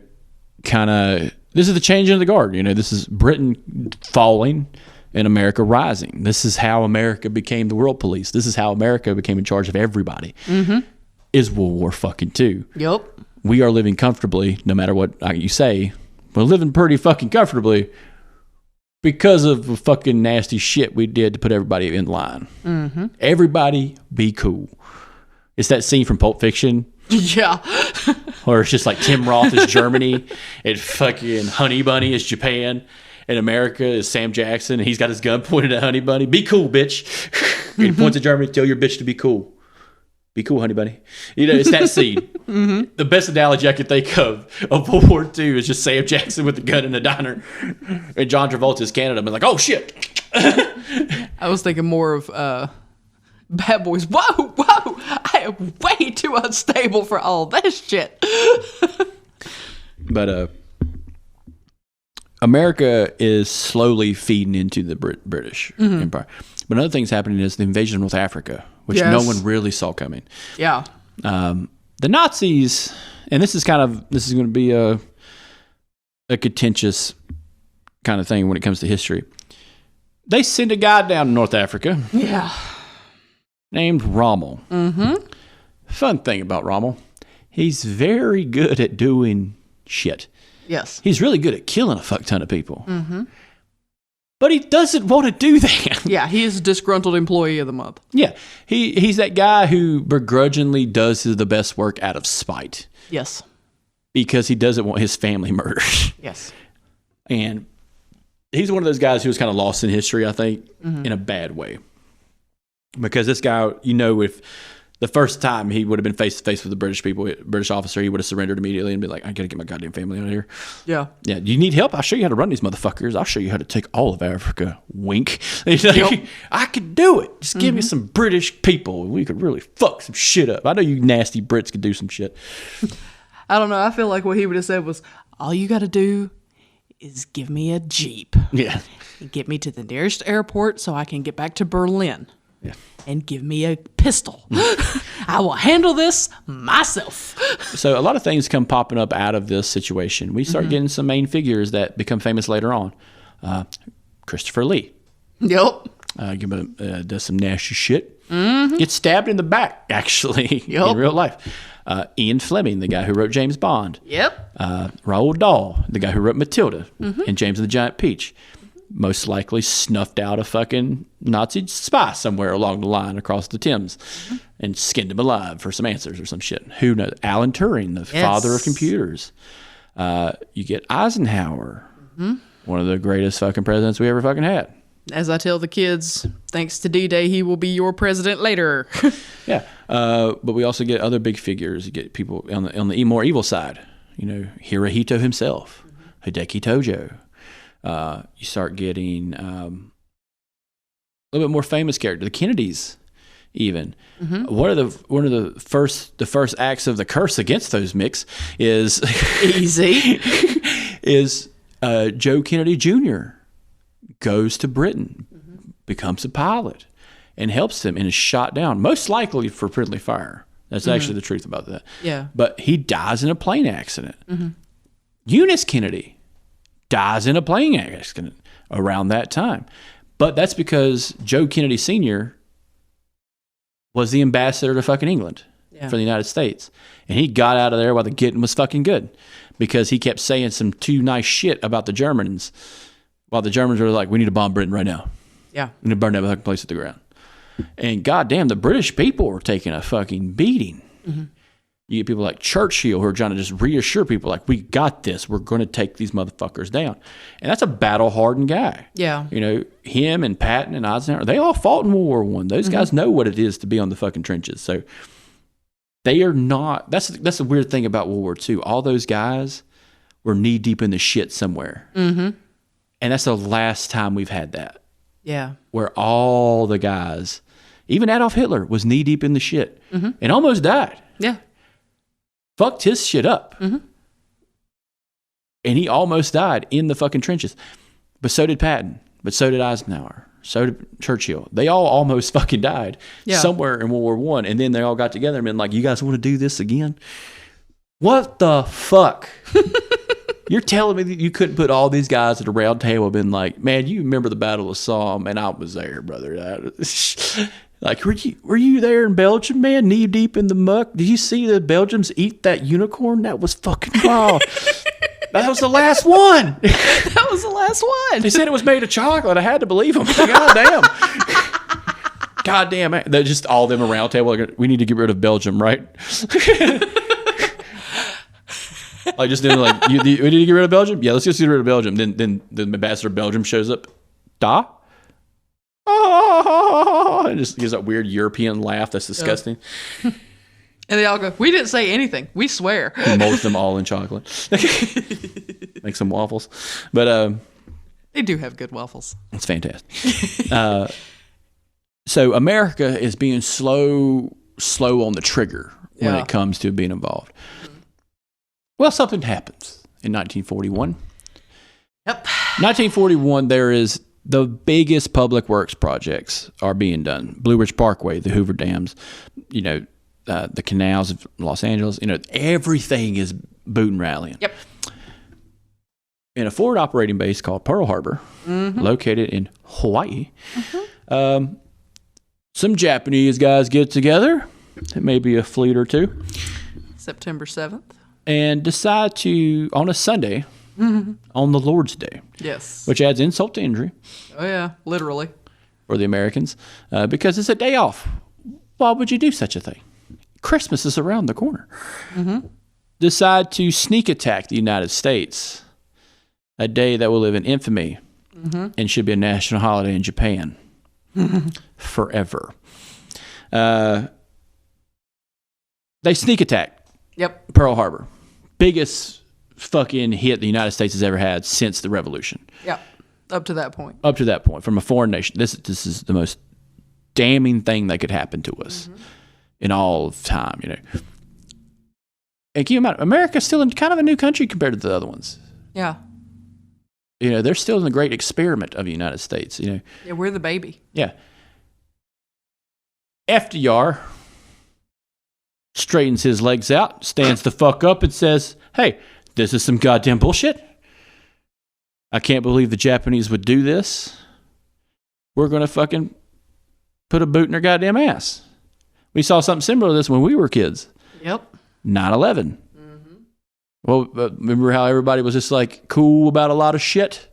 this is the change in the guard. This is Britain falling and America rising. This is how America became the world police. This is how America became in charge of everybody. Is World War fucking II. Yep. We are living comfortably, no matter what you say. We're living pretty fucking comfortably because of the fucking nasty shit we did to put everybody in line. Everybody be cool. It's that scene from Pulp Fiction. Yeah. Or it's just like Tim Roth is Germany and fucking Honey Bunny is Japan and America is Sam Jackson and he's got his gun pointed at Honey Bunny. Be cool, bitch. And he points at Germany, tell your bitch to be cool. Be cool, Honey Bunny. It's that scene. The best analogy I could think of World War II is just Sam Jackson with the gun in the diner and John Travolta's Canada. I'm like, oh shit. I was thinking more of Bad Boys. Whoa, I am way too unstable for all this shit. But America is slowly feeding into the British Empire. But another thing's happening is the invasion of North Africa, which no one really saw coming. Yeah. The Nazis, and this is going to be a contentious kind of thing when it comes to history. They send a guy down to North Africa. Yeah. Named Rommel. Fun thing about Rommel, he's very good at doing shit. Yes. He's really good at killing a fuck ton of people. But he doesn't want to do that. Yeah, he is disgruntled employee of the month. Yeah, he's that guy who begrudgingly does the best work out of spite. Yes. Because he doesn't want his family murdered. Yes. And he's one of those guys who was kind of lost in history, I think, in a bad way. Because this guy, if the first time he would have been face to face with the British officer, he would have surrendered immediately and be like, I got to get my goddamn family out of here. Yeah. Yeah. Do you need help? I'll show you how to run these motherfuckers. I'll show you how to take all of Africa. Wink. I could do it. Just give me some British people and we could really fuck some shit up. I know you nasty Brits could do some shit. I don't know. I feel like what he would have said was, all you got to do is give me a Jeep. Yeah. And get me to the nearest airport so I can get back to Berlin. Yeah. And give me a pistol. I will handle this myself. So a lot of things come popping up out of this situation. We start getting some main figures that become famous later on. Christopher Lee. Yep. Does some nasty shit. Gets stabbed in the back, actually, in real life. Ian Fleming, the guy who wrote James Bond. Yep. Roald Dahl, the guy who wrote Matilda and James and the Giant Peach. Most likely snuffed out a fucking Nazi spy somewhere along the line across the Thames and skinned him alive for some answers or some shit. Who knows? Alan Turing, the father of computers. You get Eisenhower, one of the greatest fucking presidents we ever fucking had. As I tell the kids, thanks to D-Day, he will be your president later. Yeah. But we also get other big figures. You get people on the more evil side. Hirohito himself, Hideki Tojo. You start getting a little bit more famous character, the Kennedys, even. One of the first acts of the curse against those mix is Easy. is Joe Kennedy Jr. goes to Britain, becomes a pilot, and helps them, and is shot down, most likely for friendly fire. That's actually the truth about that. Yeah. But he dies in a plane accident. Eunice Kennedy dies in a plane accident around that time. But that's because Joe Kennedy Sr. was the ambassador to fucking England for the United States. And he got out of there while the getting was fucking good because he kept saying some too nice shit about the Germans while the Germans were like, we need to bomb Britain right now. Yeah. We need to burn that fucking place to the ground. And goddamn, the British people were taking a fucking beating. You get people like Churchill who are trying to just reassure people, like, we got this. We're going to take these motherfuckers down. And that's a battle-hardened guy. Yeah. Him and Patton and Eisenhower, they all fought in World War I. Those guys know what it is to be on the fucking trenches. So they are not – that's the weird thing about World War II. All those guys were knee-deep in the shit somewhere. And that's the last time we've had that. Yeah. Where all the guys – even Adolf Hitler was knee-deep in the shit and almost died. Yeah. Fucked his shit up. And he almost died in the fucking trenches. But so did Patton. But so did Eisenhower. So did Churchill. They all almost fucking died somewhere in World War I. And then they all got together and been like, you guys want to do this again? What the fuck? You're telling me that you couldn't put all these guys at a round table and been like, man, you remember the Battle of Somme? And I was there, brother. Like, were you there in Belgium, man, knee deep in the muck? Did you see the Belgians eat that unicorn? That was fucking wild. That was the last one. That was the last one. They said it was made of chocolate. I had to believe them. Goddamn. Goddamn. They're just all them around table. Like, we need to get rid of Belgium, right? Like, just doing like, we need to get rid of Belgium? Yeah, let's just get rid of Belgium. Then the ambassador of Belgium shows up. Da? Oh, and just gives that weird European laugh that's disgusting. And they all go, we didn't say anything. We swear. He molds them all in chocolate. Make some waffles. But they do have good waffles. It's fantastic. So America is being slow on the trigger when it comes to being involved. Well, something happens in 1941. Yep. 1941, there is the biggest public works projects are being done. Blue Ridge Parkway, the Hoover Dams, the canals of Los Angeles, everything is booting rallying. Yep. In a forward operating base called Pearl Harbor, located in Hawaii, some Japanese guys get together, maybe a fleet or two, September 7th. and decide to, on a Sunday, on the Lord's Day, Yes. which adds insult to injury Oh yeah, literally. for the Americans because it's a day off. Why would you do such a thing? Christmas is around the corner. Decide to sneak attack the United States, a day that will live in infamy and should be a national holiday in Japan forever. They sneak attack Yep. Pearl Harbor. Biggest fucking hit the United States has ever had since the Revolution. Yep. Up to that point. Up to that point, from a foreign nation. This is the most damning thing that could happen to us in all of time, you know. And keep in mind, America's still in kind of a new country compared to the other ones. Yeah. You know, they're still in the great experiment of the United States, you know. Yeah, we're the baby. Yeah. FDR straightens his legs out, stands the fuck up and says, hey, this is some goddamn bullshit. I can't believe the Japanese would do this. We're going to fucking put a boot in their goddamn ass. We saw something similar to this when we were kids. Yep. 9/11. Well, remember how everybody was just like cool about a lot of shit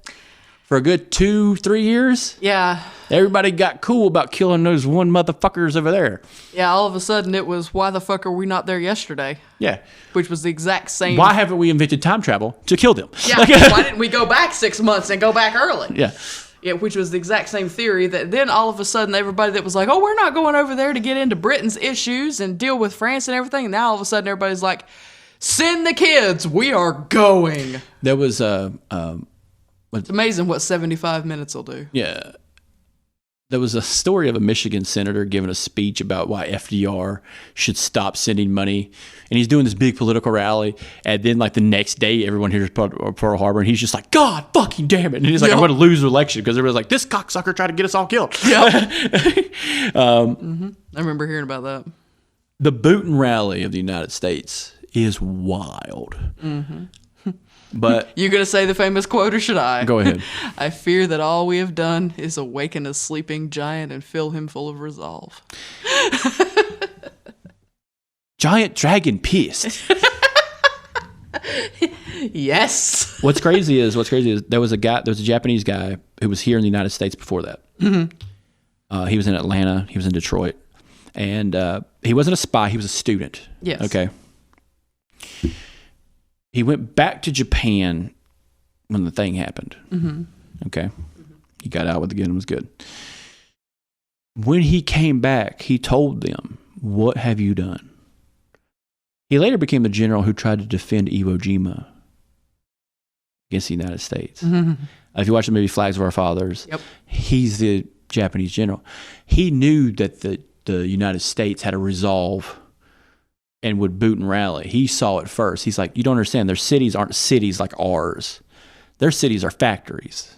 for a good 2-3 years? Yeah. Everybody got cool about killing those one motherfuckers over there. Yeah, all of a sudden it was, why the fuck are we not there yesterday? Yeah. Which was the exact same. Why haven't we invented time travel to kill them? Yeah, why didn't we go back 6 months and go back early? Yeah. Yeah, which was the exact same theory that then all of a sudden everybody that was like, oh, we're not going over there to get into Britain's issues and deal with France and everything. And now all of a sudden everybody's like, send the kids. We are going. There was It's amazing what 75 minutes will do. yeah. There was a story of a Michigan senator giving a speech about why FDR should stop sending money. And he's doing this big political rally. And then, like, the next day, everyone hears Pearl Harbor. And he's just like, God fucking damn it. And he's like, Yep. I'm going to lose the election because everybody's like, this cocksucker tried to get us all killed. I remember hearing about that. The Booten rally of the United States is wild. But You gonna say the famous quote or should I? go ahead. I fear that all we have done is awaken a sleeping giant and fill him full of resolve. Giant dragon pissed. Yes. What's crazy is there was a Japanese guy who was here in the United States before that. He was in Atlanta. He was in Detroit. And he wasn't a spy. He was a student. Yes. Okay. He went back to Japan when the thing happened. Okay. He got out with the gun and was good. When he came back, he told them, what have you done? He later became the general who tried to defend Iwo Jima against the United States. If you watch the movie Flags of Our Fathers, Yep. he's the Japanese general. He knew that the United States had a resolve and would boot and rally. He saw it first. He's like, you don't understand. Their cities aren't cities like ours. Their cities are factories.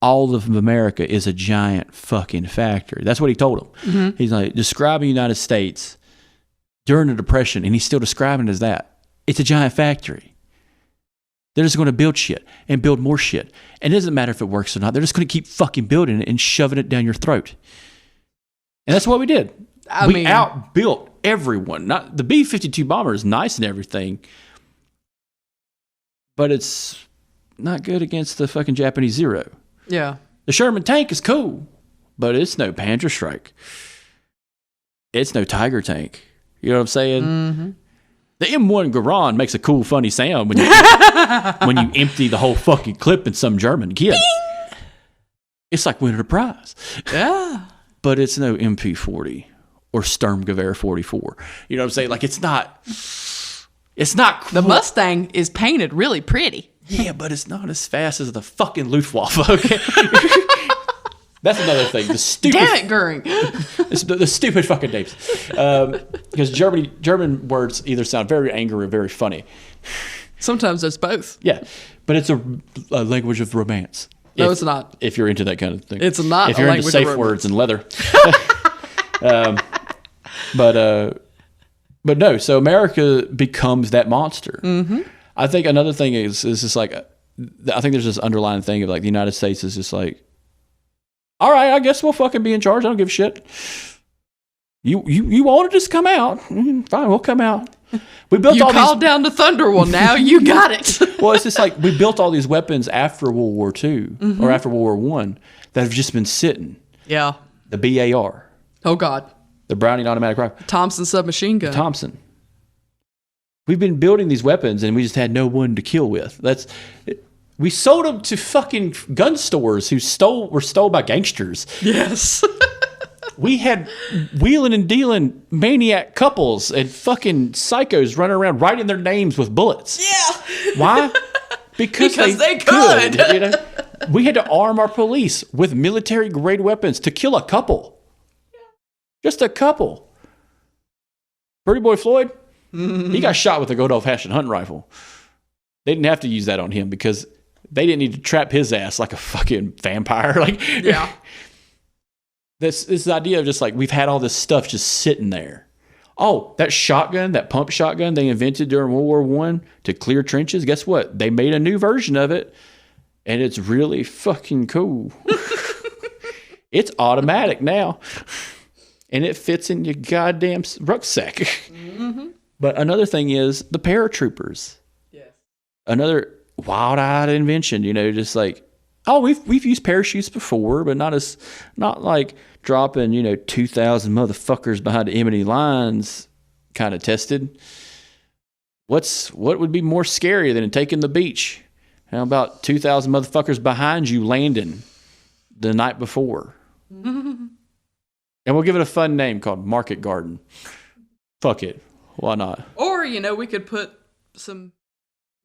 All of America is a giant fucking factory. That's what he told them. He's like, describing the United States during the Depression, and he's still describing it as that. It's a giant factory. They're just going to build shit and build more shit. And it doesn't matter if it works or not. They're just going to keep fucking building it and shoving it down your throat. And that's what we did. We outbuilt everyone. Not the B-52 bomber is nice and everything, but it's not good against the fucking Japanese Zero. Yeah. The Sherman tank is cool, but it's no Panzerstrike. It's no Tiger tank. You know what I'm saying? The M1 Garand makes a cool, funny sound when you when you empty the whole fucking clip in some German kid. Bing! It's like winning a prize. Yeah. But it's no MP40 or Sturmgewehr 44. You know what I'm saying? Like, it's not The Mustang is painted really pretty. Yeah, but it's not as fast as the fucking Luftwaffe, okay? That's another thing. The stupid, Damn it, Goering. the stupid fucking names. Because German words either sound very angry or very funny. Sometimes it's both. Yeah, but it's a language of romance. No, it's not. If you're into that kind of thing. It's not If you're a into language of safe romance. words and leather. But no, so America becomes that monster. I think another thing is just like, I think there's this underlying thing of like the United States is just like, all right, I guess we'll fucking be in charge. I don't give a shit. You want to just come out? Fine, we'll come out. We built You all called these. down the thunder. Well, now you got it. Well, it's just like we built all these weapons after World War II or after World War One that have just been sitting. Yeah. The BAR, Oh, God. the Browning automatic rifle, Thompson submachine gun. Thompson. We've been building these weapons and we just had no one to kill with. We sold them to fucking gun stores who were stole by gangsters. Yes. We had wheeling and dealing maniac couples and fucking psychos running around writing their names with bullets. Yeah. Why? Because they could. You know? We had to arm our police with military grade weapons to kill a couple. Just a couple. Pretty Boy Floyd, he got shot with a good old fashioned hunting rifle. They didn't have to use that on him because they didn't need to trap his ass like a fucking vampire. Like, Yeah. This idea of just like we've had all this stuff just sitting there. Oh, that shotgun, that pump shotgun they invented during World War One to clear trenches. Guess what? They made a new version of it, and it's really fucking cool. It's automatic now, and it fits in your goddamn rucksack. Mm-hmm. But another thing is the paratroopers. Yes. Another wild-eyed invention. You know, just like. Oh, we've used parachutes before, but not like dropping 2,000 motherfuckers behind the enemy lines, kind of tested. What would be more scary than taking the beach? How about 2,000 motherfuckers behind you landing the night before? And we'll give it a fun name called Market Garden. Fuck it, why not? Or we could put some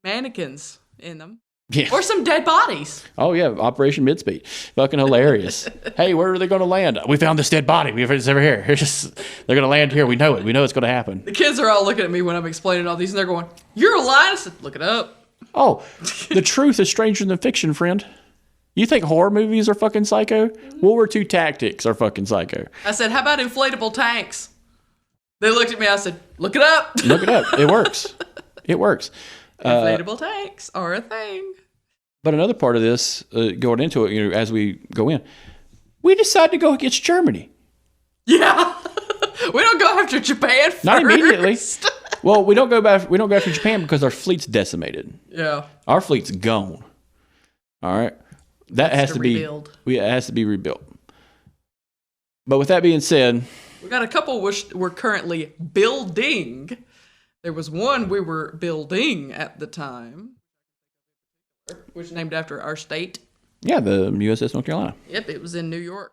mannequins in them. Yeah. Or some dead bodies. Oh, yeah, Operation Midspeed. Fucking hilarious. Hey, where are they going to land? We found this dead body. It's over here. They're going to land here. We know it. We know it's going to happen. The kids are all looking at me when I'm explaining all these, and they're going, "You're lying." I said, "Look it up." Oh, the truth is stranger than fiction, friend. You think horror movies are fucking psycho? World War II tactics are fucking psycho. I said, "How about inflatable tanks?" They looked at me. I said, "Look it up." Look it up. It works. It works. Inflatable tanks are a thing. But another part of this, going into it, as we go in, we decided to go against Germany. Yeah. We don't go after Japan first. Not immediately. Well, we don't go after Japan because our fleet's decimated. Yeah. Our fleet's gone. All right. That has to be rebuild. It has to be rebuilt. But with that being said, We got a couple which we're currently building. There was one we were building at the time, which is named after our state. yeah, the USS North Carolina. Yep, it was in New York.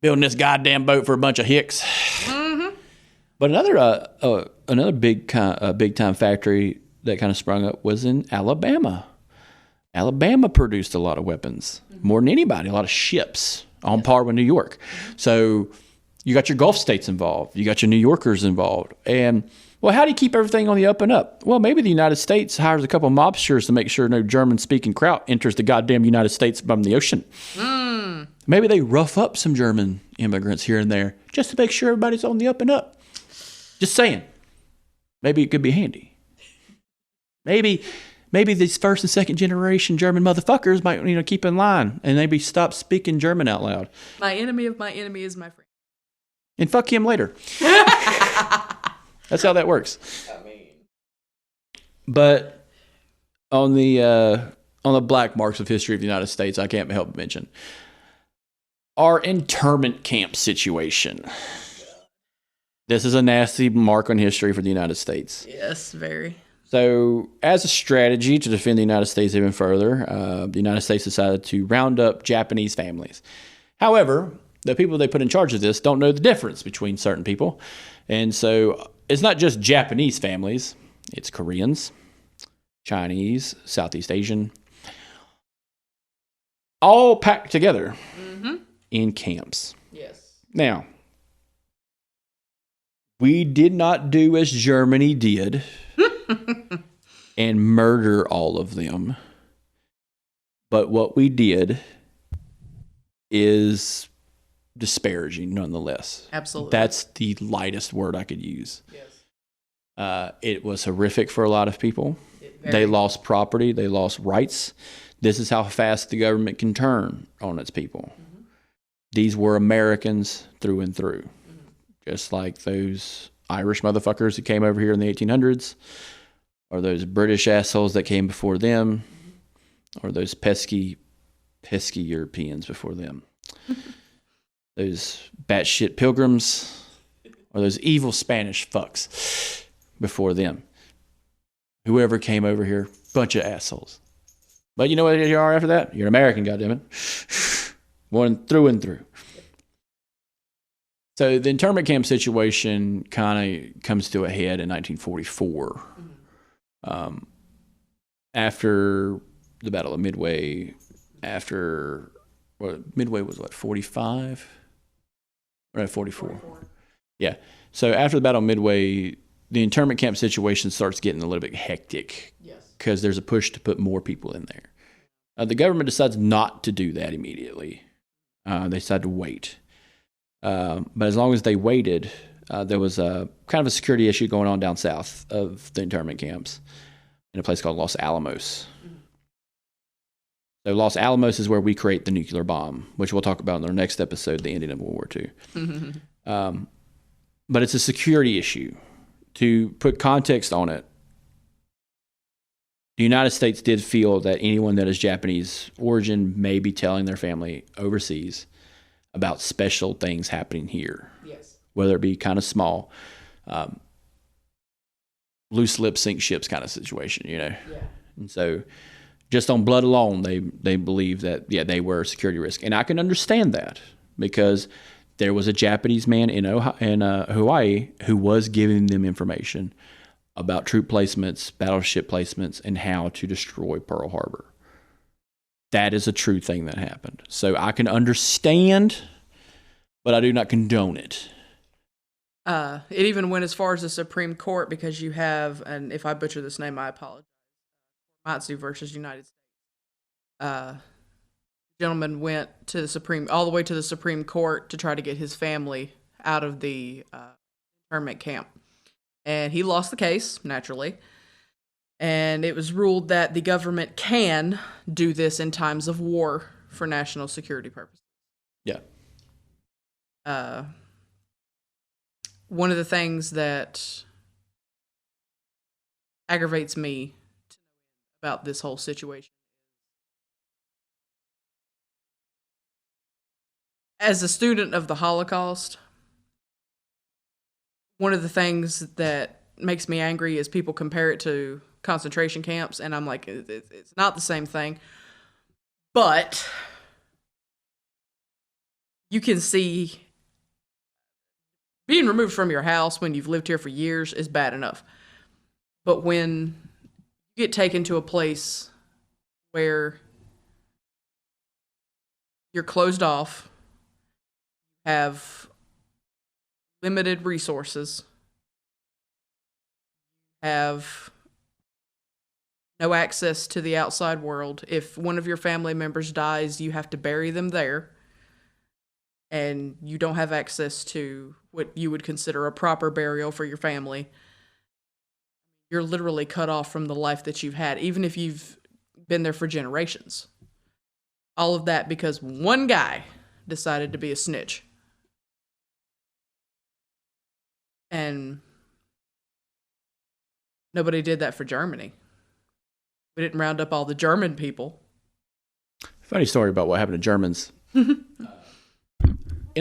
Building this goddamn boat for a bunch of hicks. Mm-hmm. But another big time factory that kind of sprung up was in Alabama. Alabama produced a lot of weapons, more than anybody, a lot of ships on par with New York. So you got your Gulf states involved. You got your New Yorkers involved. And, well, how do you keep everything on the up and up? Well, maybe the United States hires a couple of mobsters to make sure no German-speaking kraut enters the goddamn United States from the ocean. Maybe they rough up some German immigrants here and there just to make sure everybody's on the up and up. Just saying. Maybe it could be handy. Maybe these first and second generation German motherfuckers might keep in line and maybe stop speaking German out loud. My enemy of my enemy is my friend. And fuck him later. That's how that works. I mean, But on the black marks of history of the United States, I can't help but mention our internment camp situation. This is a nasty mark on history for the United States. yes, very. So, as a strategy to defend the United States even further, the United States decided to round up Japanese families. However, the people they put in charge of this don't know the difference between certain people. And so, it's not just Japanese families. It's Koreans, Chinese, Southeast Asian, all packed together in camps. Yes. Now, we did not do as Germany did and murder all of them. But what we did is disparaging nonetheless. Absolutely. That's the lightest word I could use. Yes. It was horrific for a lot of people. Very. They lost property. They lost rights. This is how fast the government can turn on its people. These were Americans through and through. just like those Irish motherfuckers who came over here in the 1800s, or those British assholes that came before them, or those pesky Europeans before them. Those batshit pilgrims, or those evil Spanish fucks before them. Whoever came over here, bunch of assholes. But you know what you are after that? You're an American, goddammit. One through and through. So the internment camp situation kind of comes to a head in 1944. After the Battle of Midway, Midway was what, 45? Or 44? Yeah. So after the Battle of Midway, the internment camp situation starts getting a little bit hectic. Yes. Because there's a push to put more people in there. The government decides not to do that immediately. They decide to wait. But as long as they waited, there was a kind of a security issue going on down south of the internment camps in a place called Los Alamos. So Los Alamos is where we create the nuclear bomb, which we'll talk about in our next episode, the ending of World War II. But it's a security issue. To put context on it, the United States did feel that anyone that is Japanese origin may be telling their family overseas about special things happening here. Yes. Whether it be kind of small, loose lip sink ships kind of situation, you know? Yeah. And so just on blood alone, they believe that, yeah, they were a security risk. And I can understand that because there was a Japanese man in Hawaii who was giving them information about troop placements, battleship placements, and how to destroy Pearl Harbor. That is a true thing that happened. So I can understand, but I do not condone it. It even went as far as the Supreme Court because you have, and if I butcher this name, I apologize, Matsu versus United States. Gentleman went to all the way to the Supreme Court to try to get his family out of the internment camp. And he lost the case, naturally. And it was ruled that the government can do this in times of war for national security purposes. Yeah. One of the things that aggravates me about this whole situation, as a student of the Holocaust, one of the things that makes me angry is people compare it to concentration camps, and I'm like, it's not the same thing. But you can see being removed from your house when you've lived here for years is bad enough. But when you get taken to a place where you're closed off, have limited resources, have no access to the outside world. If one of your family members dies, you have to bury them there. And you don't have access to what you would consider a proper burial for your family. You're literally cut off from the life that you've had, even if you've been there for generations. All of that because one guy decided to be a snitch. And nobody did that for Germany. We didn't round up all the German people. Funny story about what happened to Germans in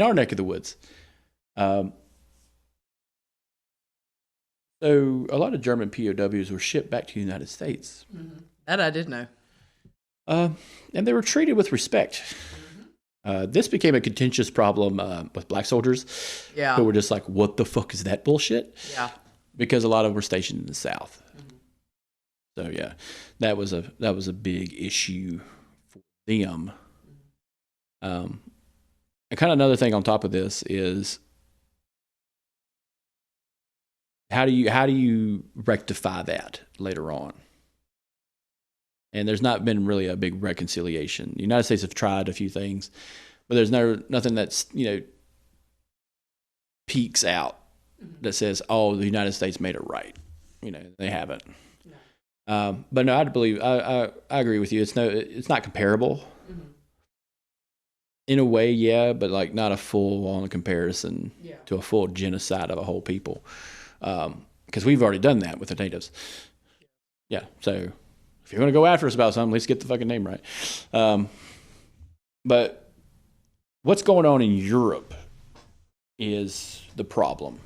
our neck of the woods. So a lot of German POWs were shipped back to the United States. Mm-hmm. That I did know. And they were treated with respect. This became a contentious problem with black soldiers. Yeah. Who were just like, what the fuck is that bullshit? Yeah. Because a lot of them were stationed in the South. Mm-hmm. So yeah, that was a big issue for them. And kind of another thing on top of this is how do you rectify that later on? And there's not been really a big reconciliation. The United States have tried a few things, but there's nothing that's, peeks out that says, oh, the United States made it right. They haven't. No. But no, I agree with you. It's not comparable. Mm-hmm. In a way, yeah, but like not a full-on comparison to a full genocide of a whole people. Because we've already done that with the natives. Yeah, so if you're going to go after us about something, let's get the fucking name right. But what's going on in Europe is the problem.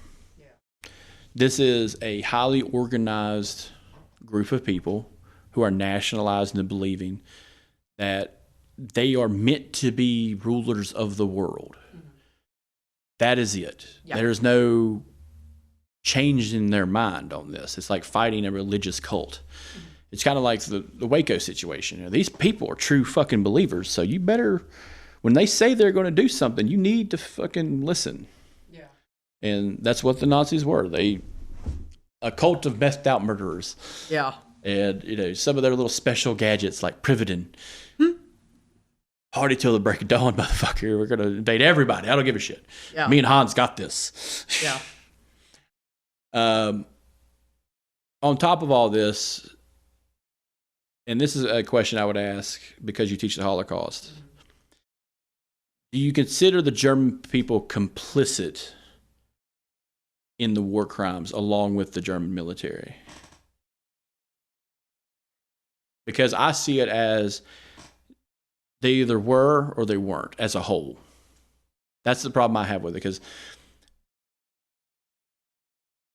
This is a highly organized group of people who are nationalized into believing that they are meant to be rulers of the world. That is it. Yep. There's no change in their mind on this. It's like fighting a religious cult. It's kind of like the Waco situation. You know, these people are true fucking believers, so you better, when they say they're going to do something, you need to fucking listen. And that's what the Nazis were. A cult of methed out murderers. Yeah. And, you know, some of their little special gadgets like Prividin. Party till the break of dawn, motherfucker. We're going to invade everybody. I don't give a shit. Yeah. Me and Hans got this. Yeah. On top of all this, and this is a question I would ask because you teach the Holocaust. Do you consider the German people complicit in the war crimes along with the German military? Because I see it as they either were or they weren't as a whole. That's the problem I have with it, because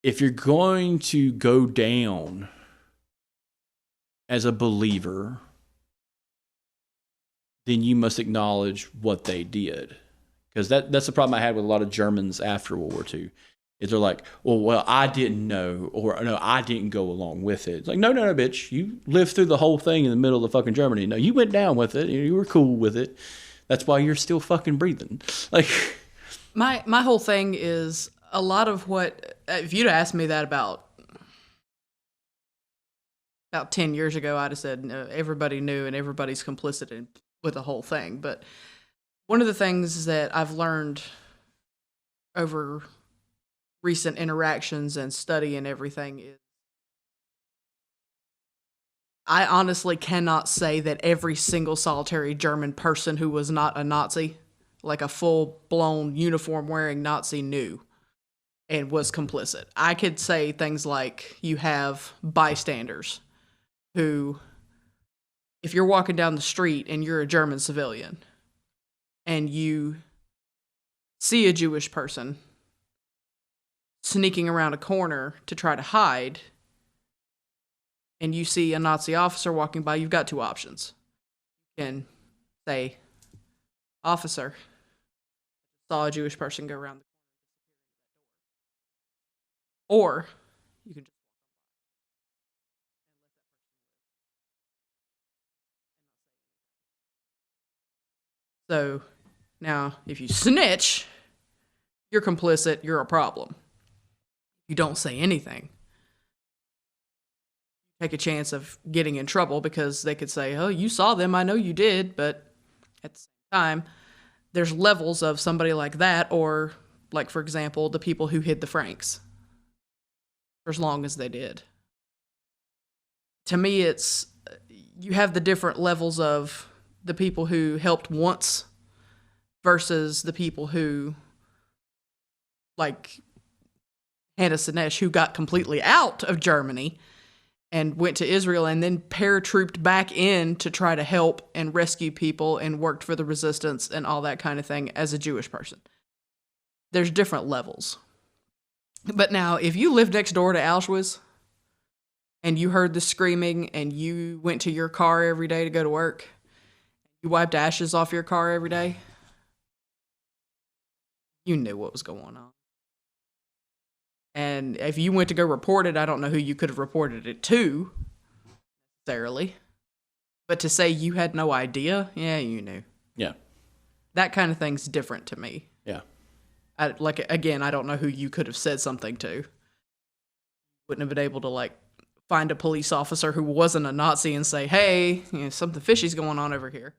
if you're going to go down as a believer, then you must acknowledge what they did. Because that's the problem I had with a lot of Germans after World War II. Is they're like, well, I didn't know, or no, I didn't go along with it. It's like, no, bitch. You lived through the whole thing in the middle of fucking Germany. No, you went down with it. You were cool with it. That's why you're still fucking breathing. Like, my whole thing is a lot of what, if you'd asked me that about 10 years ago, I'd have said, no, everybody knew and everybody's complicit with the whole thing. But one of the things that I've learned over recent interactions and study and everything is I honestly cannot say that every single solitary German person who was not a Nazi, like a full-blown uniform-wearing Nazi, knew and was complicit. I could say things like you have bystanders who, if you're walking down the street and you're a German civilian and you see a Jewish person sneaking around a corner to try to hide, and you see a Nazi officer walking by, you've got two options. You can say, officer, saw a Jewish person go around the corner. Or you can just so now if you snitch, you're complicit, you're a problem. You don't say anything. Take a chance of getting in trouble because they could say, oh, you saw them, I know you did, but at the same time, there's levels of somebody like that, or like, for example, the people who hid the Franks for as long as they did. To me, it's, you have the different levels of the people who helped once versus the people who, like Hannah Sinesh, who got completely out of Germany and went to Israel and then paratrooped back in to try to help and rescue people and worked for the resistance and all that kind of thing as a Jewish person. There's different levels. But now, if you lived next door to Auschwitz and you heard the screaming and you went to your car every day to go to work, you wiped ashes off your car every day, you knew what was going on. And if you went to go report it, I don't know who you could have reported it to, necessarily. But to say you had no idea, yeah, you knew. Yeah. That kind of thing's different to me. Yeah. Again, I don't know who you could have said something to. Wouldn't have been able to, find a police officer who wasn't a Nazi and say, hey, something fishy's going on over here.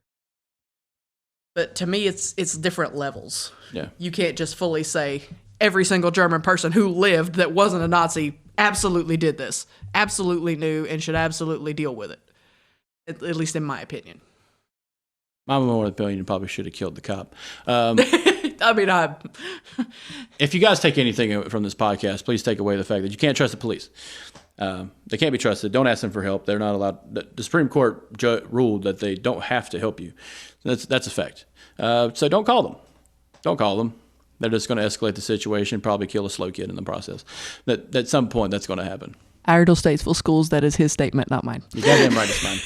But to me, it's different levels. Yeah. You can't just fully say every single German person who lived that wasn't a Nazi absolutely did this, absolutely knew, and should absolutely deal with it. At least in my opinion. My more opinion probably should have killed the cop. I mean, If you guys take anything from this podcast, please take away the fact that you can't trust the police. They can't be trusted. Don't ask them for help. They're not allowed. The Supreme Court ruled that they don't have to help you. That's a fact. So don't call them. Don't call them. They're just going to escalate the situation, probably kill a slow kid in the process. That at some point that's going to happen. Iredell Statesville Schools, that is his statement, not mine. You goddamn right it's mine.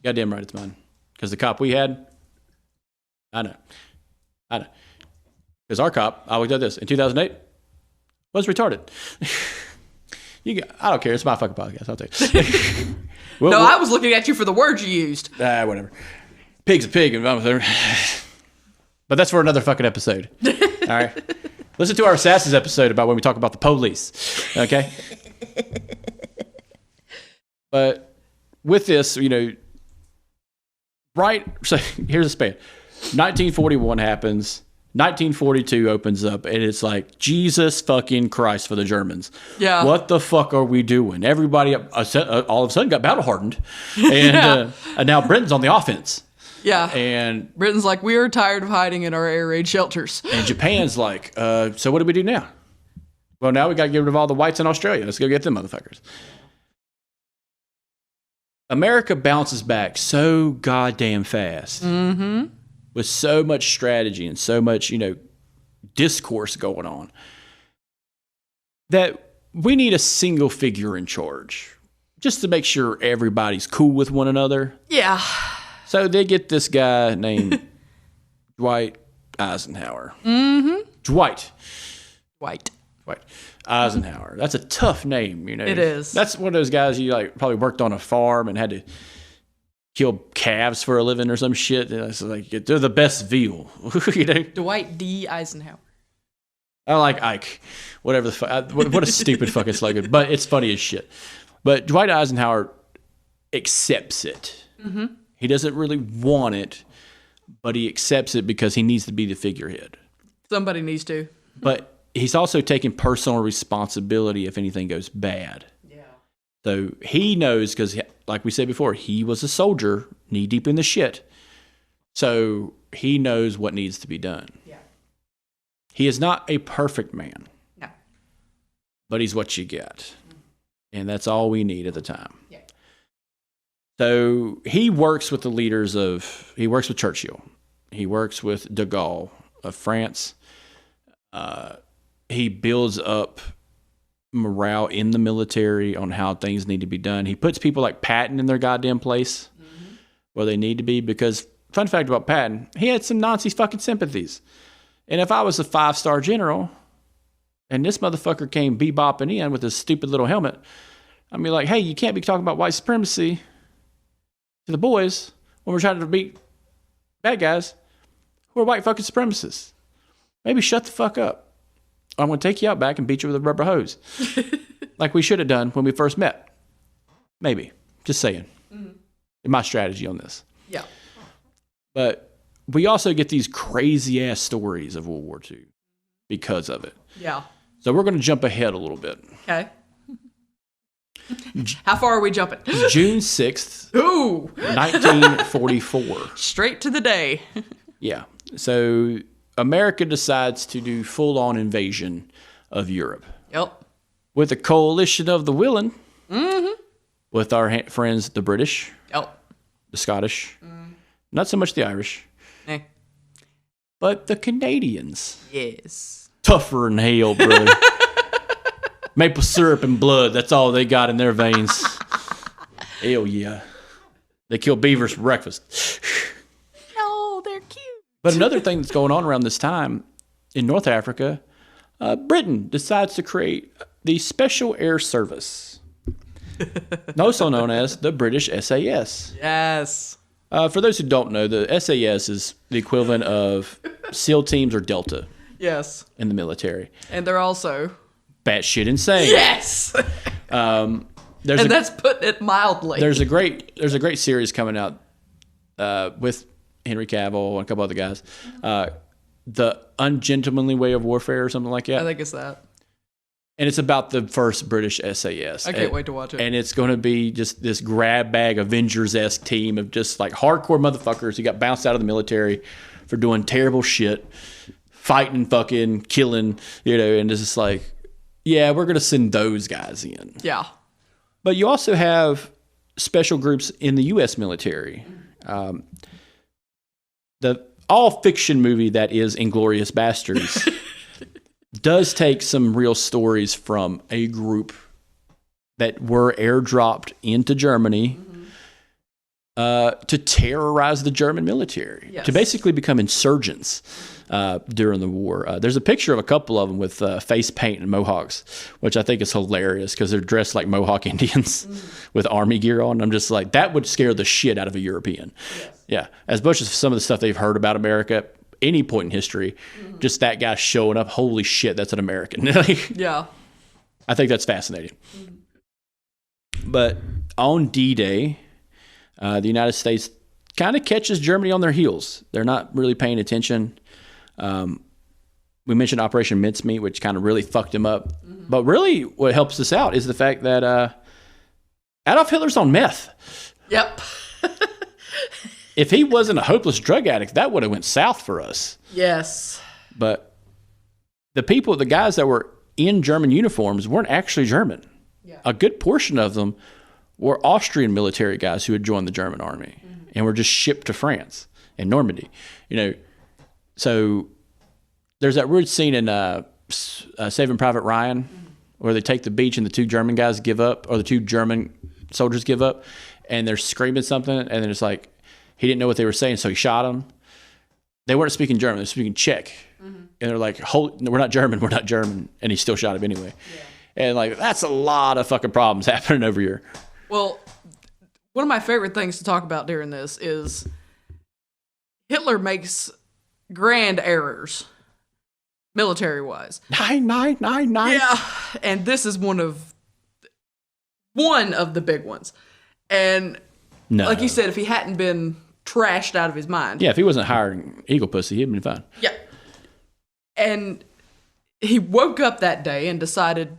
Goddamn right it's mine. Because the cop we had, I know. Because our cop, I looked at this, in 2008, was retarded. I don't care. It's my fucking podcast. I'll take it. No, I was looking at you for the words you used. Whatever. Pig's a pig. But that's for another fucking episode. All right? Listen to our Assassins episode about when we talk about the police. Okay? But with this, right? So here's a span. 1941 happens. 1942 opens up, and it's like, Jesus fucking Christ for the Germans. Yeah. What the fuck are we doing? Everybody all of a sudden got battle hardened, and now Britain's on the offense. Yeah. And Britain's like, we are tired of hiding in our air raid shelters. And Japan's like, so what do we do now? Well, now we got to get rid of all the whites in Australia. Let's go get them motherfuckers. America bounces back so goddamn fast. Mm-hmm. With so much strategy and so much, discourse going on, that we need a single figure in charge just to make sure everybody's cool with one another. Yeah. So they get this guy named Dwight Eisenhower. Mm-hmm. Dwight White. Eisenhower. That's a tough name, It is. That's one of those guys you probably worked on a farm and had to kill calves for a living or some shit. It's like, they're the best veal. Dwight D. Eisenhower. I like Ike. Whatever the fuck. What a stupid fucking slogan. But it's funny as shit. But Dwight Eisenhower accepts it. Mm-hmm. He doesn't really want it, but he accepts it because he needs to be the figurehead. Somebody needs to. But he's also taking personal responsibility if anything goes bad. Yeah. So he knows, because like we said before, he was a soldier knee deep in the shit. So he knows what needs to be done. Yeah. He is not a perfect man. No. But he's what you get. And that's all we need at the time. Yeah. So he works with the leaders he works with Churchill. He works with de Gaulle of France. He builds up morale in the military on how things need to be done. He puts people like Patton in their goddamn place where they need to be, because, fun fact about Patton, he had some Nazi fucking sympathies. And if I was a 5-star general and this motherfucker came bebopping in with his stupid little helmet, I'd be like, hey, you can't be talking about white supremacy to the boys when we're trying to beat bad guys who are white fucking supremacists. Maybe shut the fuck up. I'm going to take you out back and beat you with a rubber hose. Like we should have done when we first met. Maybe. Just saying. Mm-hmm. My strategy on this. Yeah. But we also get these crazy ass stories of World War II because of it. Yeah. So we're going to jump ahead a little bit. Okay. How far are we jumping? June 6th, Ooh. 1944. Straight to the day. Yeah. So America decides to do full-on invasion of Europe. Yep. With a coalition of the willing. Mm-hmm. With our friends, the British. Yep. The Scottish. Not so much the Irish. Eh. But the Canadians. Yes. Tougher than hell, brother. Maple syrup and blood, that's all they got in their veins. Hell yeah. They kill beavers for breakfast. Oh, they're cute. But another thing that's going on around this time in North Africa, Britain decides to create the Special Air Service, also known as the British SAS. Yes. For those who don't know, the SAS is the equivalent of SEAL teams or Delta Yes. in the military. And they're also Batshit insane. Yes. That's putting it mildly. There's a great series coming out with Henry Cavill and a couple other guys. The Ungentlemanly Way of Warfare or something like that. I think it's that. And it's about the first British SAS. I can't wait to watch it. And it's going to be just this grab bag Avengers-esque team of just like hardcore motherfuckers who got bounced out of the military for doing terrible shit, fighting, fucking, killing, and it's just like, yeah, we're going to send those guys in. Yeah. But you also have special groups in the U.S. military. The all-fiction movie that is Inglourious Basterds does take some real stories from a group that were airdropped into Germany to terrorize the German military, to basically become insurgents during the war. There's a picture of a couple of them with face paint and mohawks, which I think is hilarious because they're dressed like Mohawk Indians with army gear on. I'm just like, that would scare the shit out of a European. Yes. Yeah. As much as some of the stuff they've heard about America, any point in history, just that guy showing up, holy shit, that's an American. Yeah. I think that's fascinating. But on D-Day, the United States kind of catches Germany on their heels. They're not really paying attention. We mentioned Operation Mincemeat, which kind of really fucked him up. But really what helps us out is the fact that Adolf Hitler's on meth. Yep. If he wasn't a hopeless drug addict, that would have went south for us. Yes. But the guys that were in German uniforms weren't actually German. Yeah. A good portion of them were Austrian military guys who had joined the German army and were just shipped to France and Normandy. So there's that weird scene in Saving Private Ryan where they take the beach and the two German guys give up, or the two German soldiers give up, and they're screaming something, and then it's like, he didn't know what they were saying, so he shot them. They weren't speaking German, they were speaking Czech. And they're like, we're not German, and he still shot him anyway. Yeah. And like, that's a lot of fucking problems happening over here. Well, one of my favorite things to talk about during this is Hitler makes grand errors, military-wise. 9. Yeah, and this is one of the big ones. And like you said, if he hadn't been trashed out of his mind. Yeah, if he wasn't hiring Eagle Pussy, he'd been fine. Yeah. And he woke up that day and decided,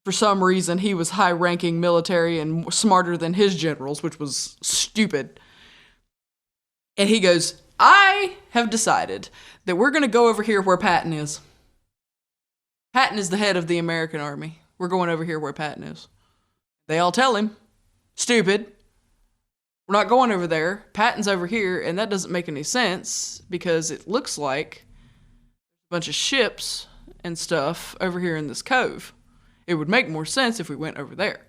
for some reason, he was high-ranking military and smarter than his generals, which was stupid. And he goes, I have decided that we're going to go over here where Patton is. Patton is the head of the American army. We're going over here where Patton is. They all tell him, stupid. We're not going over there. Patton's over here, and that doesn't make any sense because it looks like a bunch of ships and stuff over here in this cove. It would make more sense if we went over there.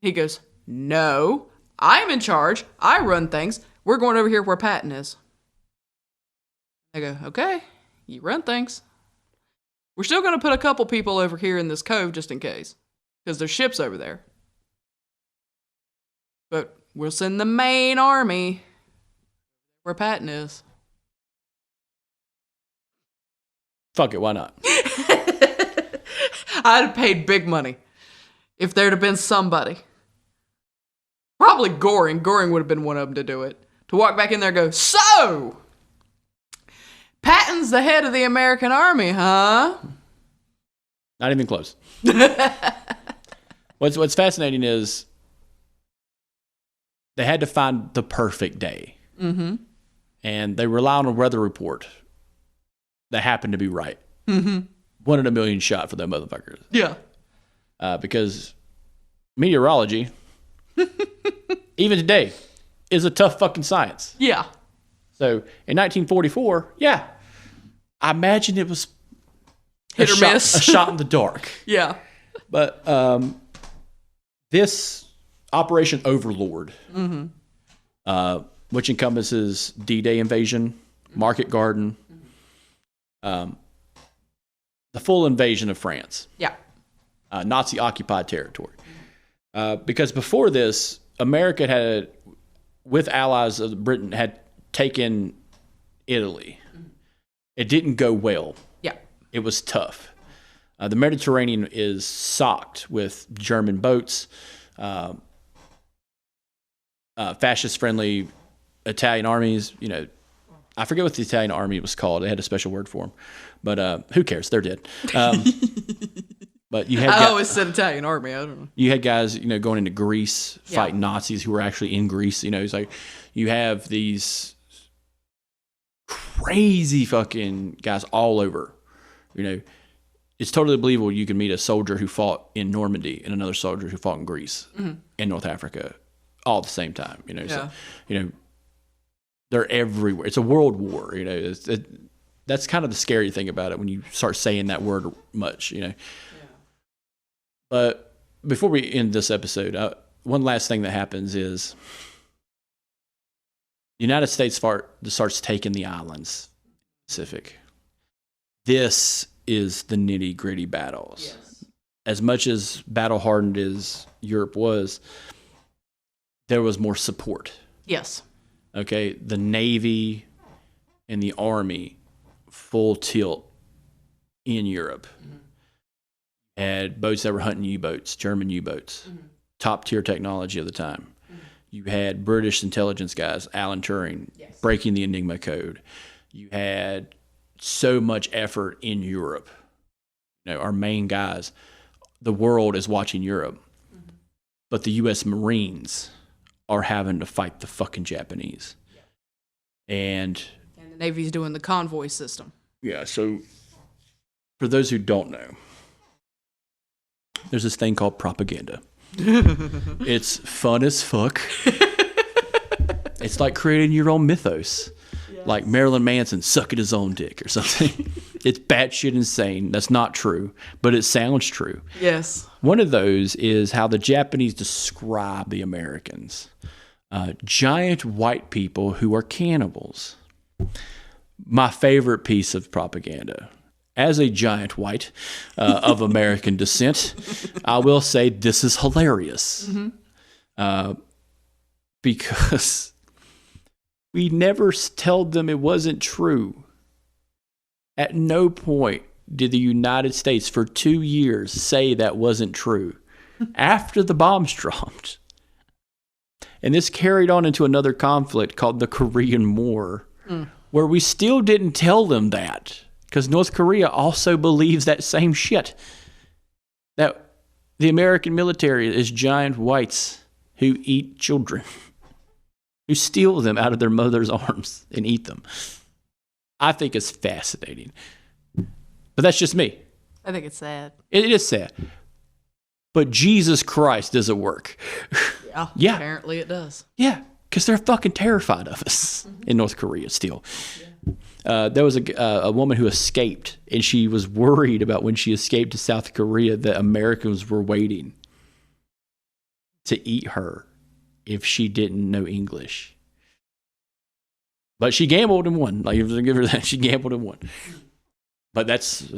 He goes, no, I'm in charge. I run things. We're going over here where Patton is. I go, okay, you run things. We're still going to put a couple people over here in this cove just in case, because there's ships over there. But we'll send the main army where Patton is. Fuck it, why not? I'd have paid big money if there'd have been somebody. Probably Goring. Goring would have been one of them to do it. To walk back in there and go, so, Patton's the head of the American army, huh? Not even close. What's fascinating is they had to find the perfect day. Mm-hmm. And they rely on a weather report that happened to be right. Mm-hmm. 1 in a million shot for them motherfuckers. Yeah. Because meteorology, even today, is a tough fucking science. Yeah. So in 1944, yeah, I imagine it was hit or miss. A shot in the dark. Yeah. But this Operation Overlord, which encompasses D-Day invasion, Market Garden, the full invasion of France. Yeah. Nazi-occupied territory. Because before this, America had, with allies of Britain, had taken Italy. It didn't go well. Yeah. It was tough. The Mediterranean is socked with German boats, fascist-friendly Italian armies, I forget what the Italian army was called. They had a special word for them. But who cares? They're dead. But you had I always said Italian army. I don't know. You had guys, going into Greece, fighting Nazis who were actually in Greece. It's like you have these crazy fucking guys all over. It's totally believable you can meet a soldier who fought in Normandy and another soldier who fought in Greece and North Africa all at the same time. So, they're everywhere. It's a world war. That's kind of the scary thing about it when you start saying that word much. But before we end this episode, one last thing that happens is the United States starts taking the islands, Pacific. This is the nitty gritty battles. Yes. As much as battle hardened as Europe was, there was more support. Yes. Okay, the Navy and the Army full tilt in Europe. Had boats that were hunting U-boats, German U-boats, top tier technology of the time. You had British intelligence guys, Alan Turing, breaking the Enigma code. You had so much effort in Europe. Our main guys, the world is watching Europe, but the U.S. Marines are having to fight the fucking Japanese. And the Navy's doing the convoy system. Yeah, so for those who don't know, there's this thing called propaganda. It's fun as fuck. It's like creating your own mythos. Yes. Like Marilyn Manson sucking his own dick or something. It's batshit insane. That's not true, but it sounds true. Yes. One of those is how the Japanese describe the Americans. Giant white people who are cannibals. My favorite piece of propaganda. As a giant white of American descent, I will say this is hilarious. Because we never told them it wasn't true. At no point did the United States for 2 years say that wasn't true. After the bombs dropped. And this carried on into another conflict called the Korean War, where we still didn't tell them that. Because North Korea also believes that same shit. That the American military is giant whites who eat children. Who steal them out of their mother's arms and eat them. I think it's fascinating. But that's just me. I think it's sad. It is sad. But Jesus Christ, does it work? Yeah. Apparently it does. Yeah. Because they're fucking terrified of us in North Korea still. There was a woman who escaped, and she was worried about when she escaped to South Korea that Americans were waiting to eat her if she didn't know English. But she gambled and won. Like, if I give her that, she gambled and won. But that's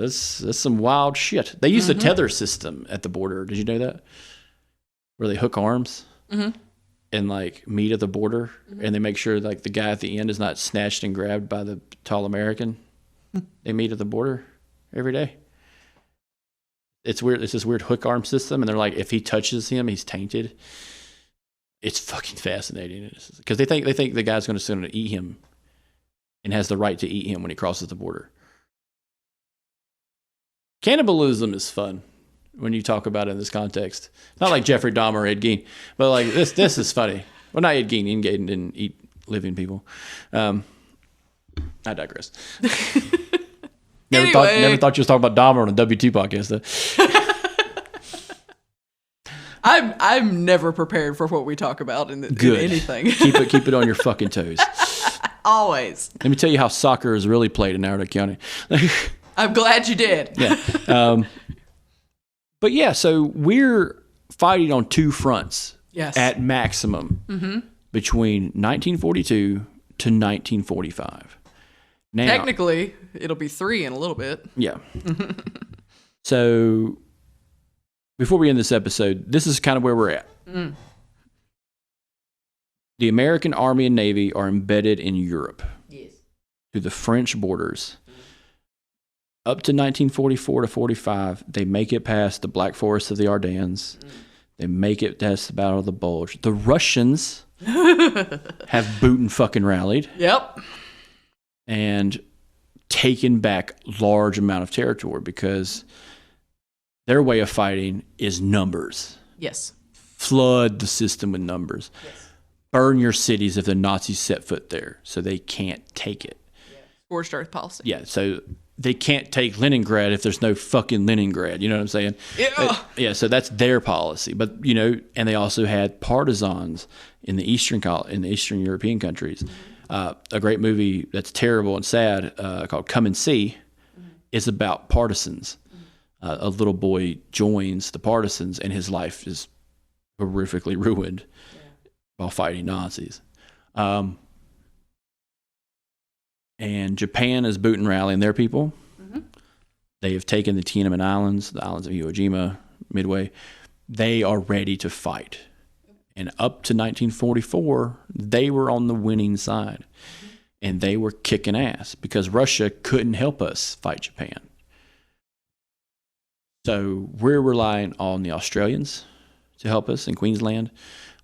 some wild shit. They use a tether system at the border. Did you know that? Where they hook arms and like meet at the border, and they make sure like the guy at the end is not snatched and grabbed by the tall American. They meet at the border every day. It's weird. It's this weird hook arm system, and they're like, if he touches him, he's tainted. It's fucking fascinating because they think the guy's going to eat him, and has the right to eat him when he crosses the border. Cannibalism is fun when you talk about it in this context. Not like Jeffrey Dahmer or Ed Gein, but like this is funny. Well, not Ed Gein. Ed Gein didn't eat living people. I digress. Never thought you was talking about Dahmer on a W2 podcast, though. I'm never prepared for what we talk about in anything. keep it on your fucking toes. Always. Let me tell you how soccer is really played in Arizona County. I'm glad you did. Yeah. But yeah, so we're fighting on two fronts at maximum between 1942 to 1945. Now, technically, it'll be 3 in a little bit. Yeah. So before we end this episode, this is kind of where we're at. The American Army and Navy are embedded in Europe to the French borders. Up to 1944 to 45, they make it past the Black Forest of the Ardennes. They make it past the Battle of the Bulge. The Russians have boot and fucking rallied. Yep. and taken back large amount of territory because their way of fighting is numbers. Yes. Flood the system with numbers. Yes. Burn your cities if the Nazis set foot there so they can't take it. Scorched earth policy. Yeah, so they can't take Leningrad if there's no fucking Leningrad. You know what I'm saying? Yeah. So that's their policy. But and they also had partisans in the Eastern European countries. A great movie that's terrible and sad called Come and See is about partisans. A little boy joins the partisans and his life is horrifically ruined while fighting Nazis. And Japan is boot and rallying their people. They have taken the Tiananmen Islands, the islands of Iwo Jima, Midway. They are ready to fight. And up to 1944, they were on the winning side. And they were kicking ass because Russia couldn't help us fight Japan. So we're relying on the Australians to help us in Queensland.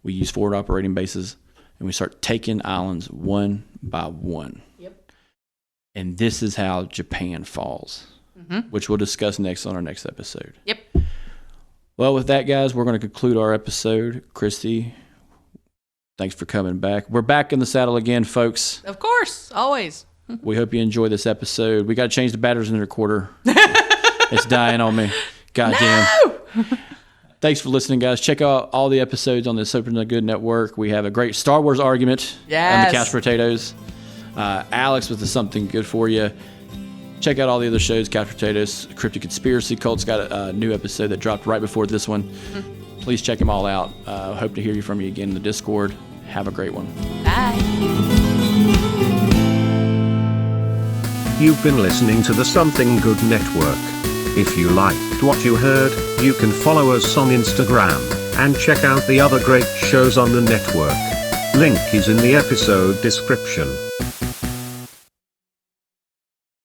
We use forward operating bases, and we start taking islands one by one. Yep. And this is how Japan falls, which we'll discuss next on our next episode. Yep. Well, with that, guys, we're going to conclude our episode. Christy, thanks for coming back. We're back in the saddle again, folks. Of course, always. We hope you enjoy this episode. We got to change the batteries in the recorder. It's dying on me. Goddamn. No! Thanks for listening, guys. Check out all the episodes on the Super the Good Network. We have a great Star Wars argument on the Couch Potatoes. Alex with the Something Good For You. Check out all the other shows. Couch Potatoes, Cryptic Conspiracy Cult's got a new episode that dropped right before this one. Please check them all out. Hope to hear from you again in the Discord. Have a great one. Bye. You've been listening to the Something Good Network. If you liked what you heard, you can follow us on Instagram and check out the other great shows on the network. Link is in the episode description.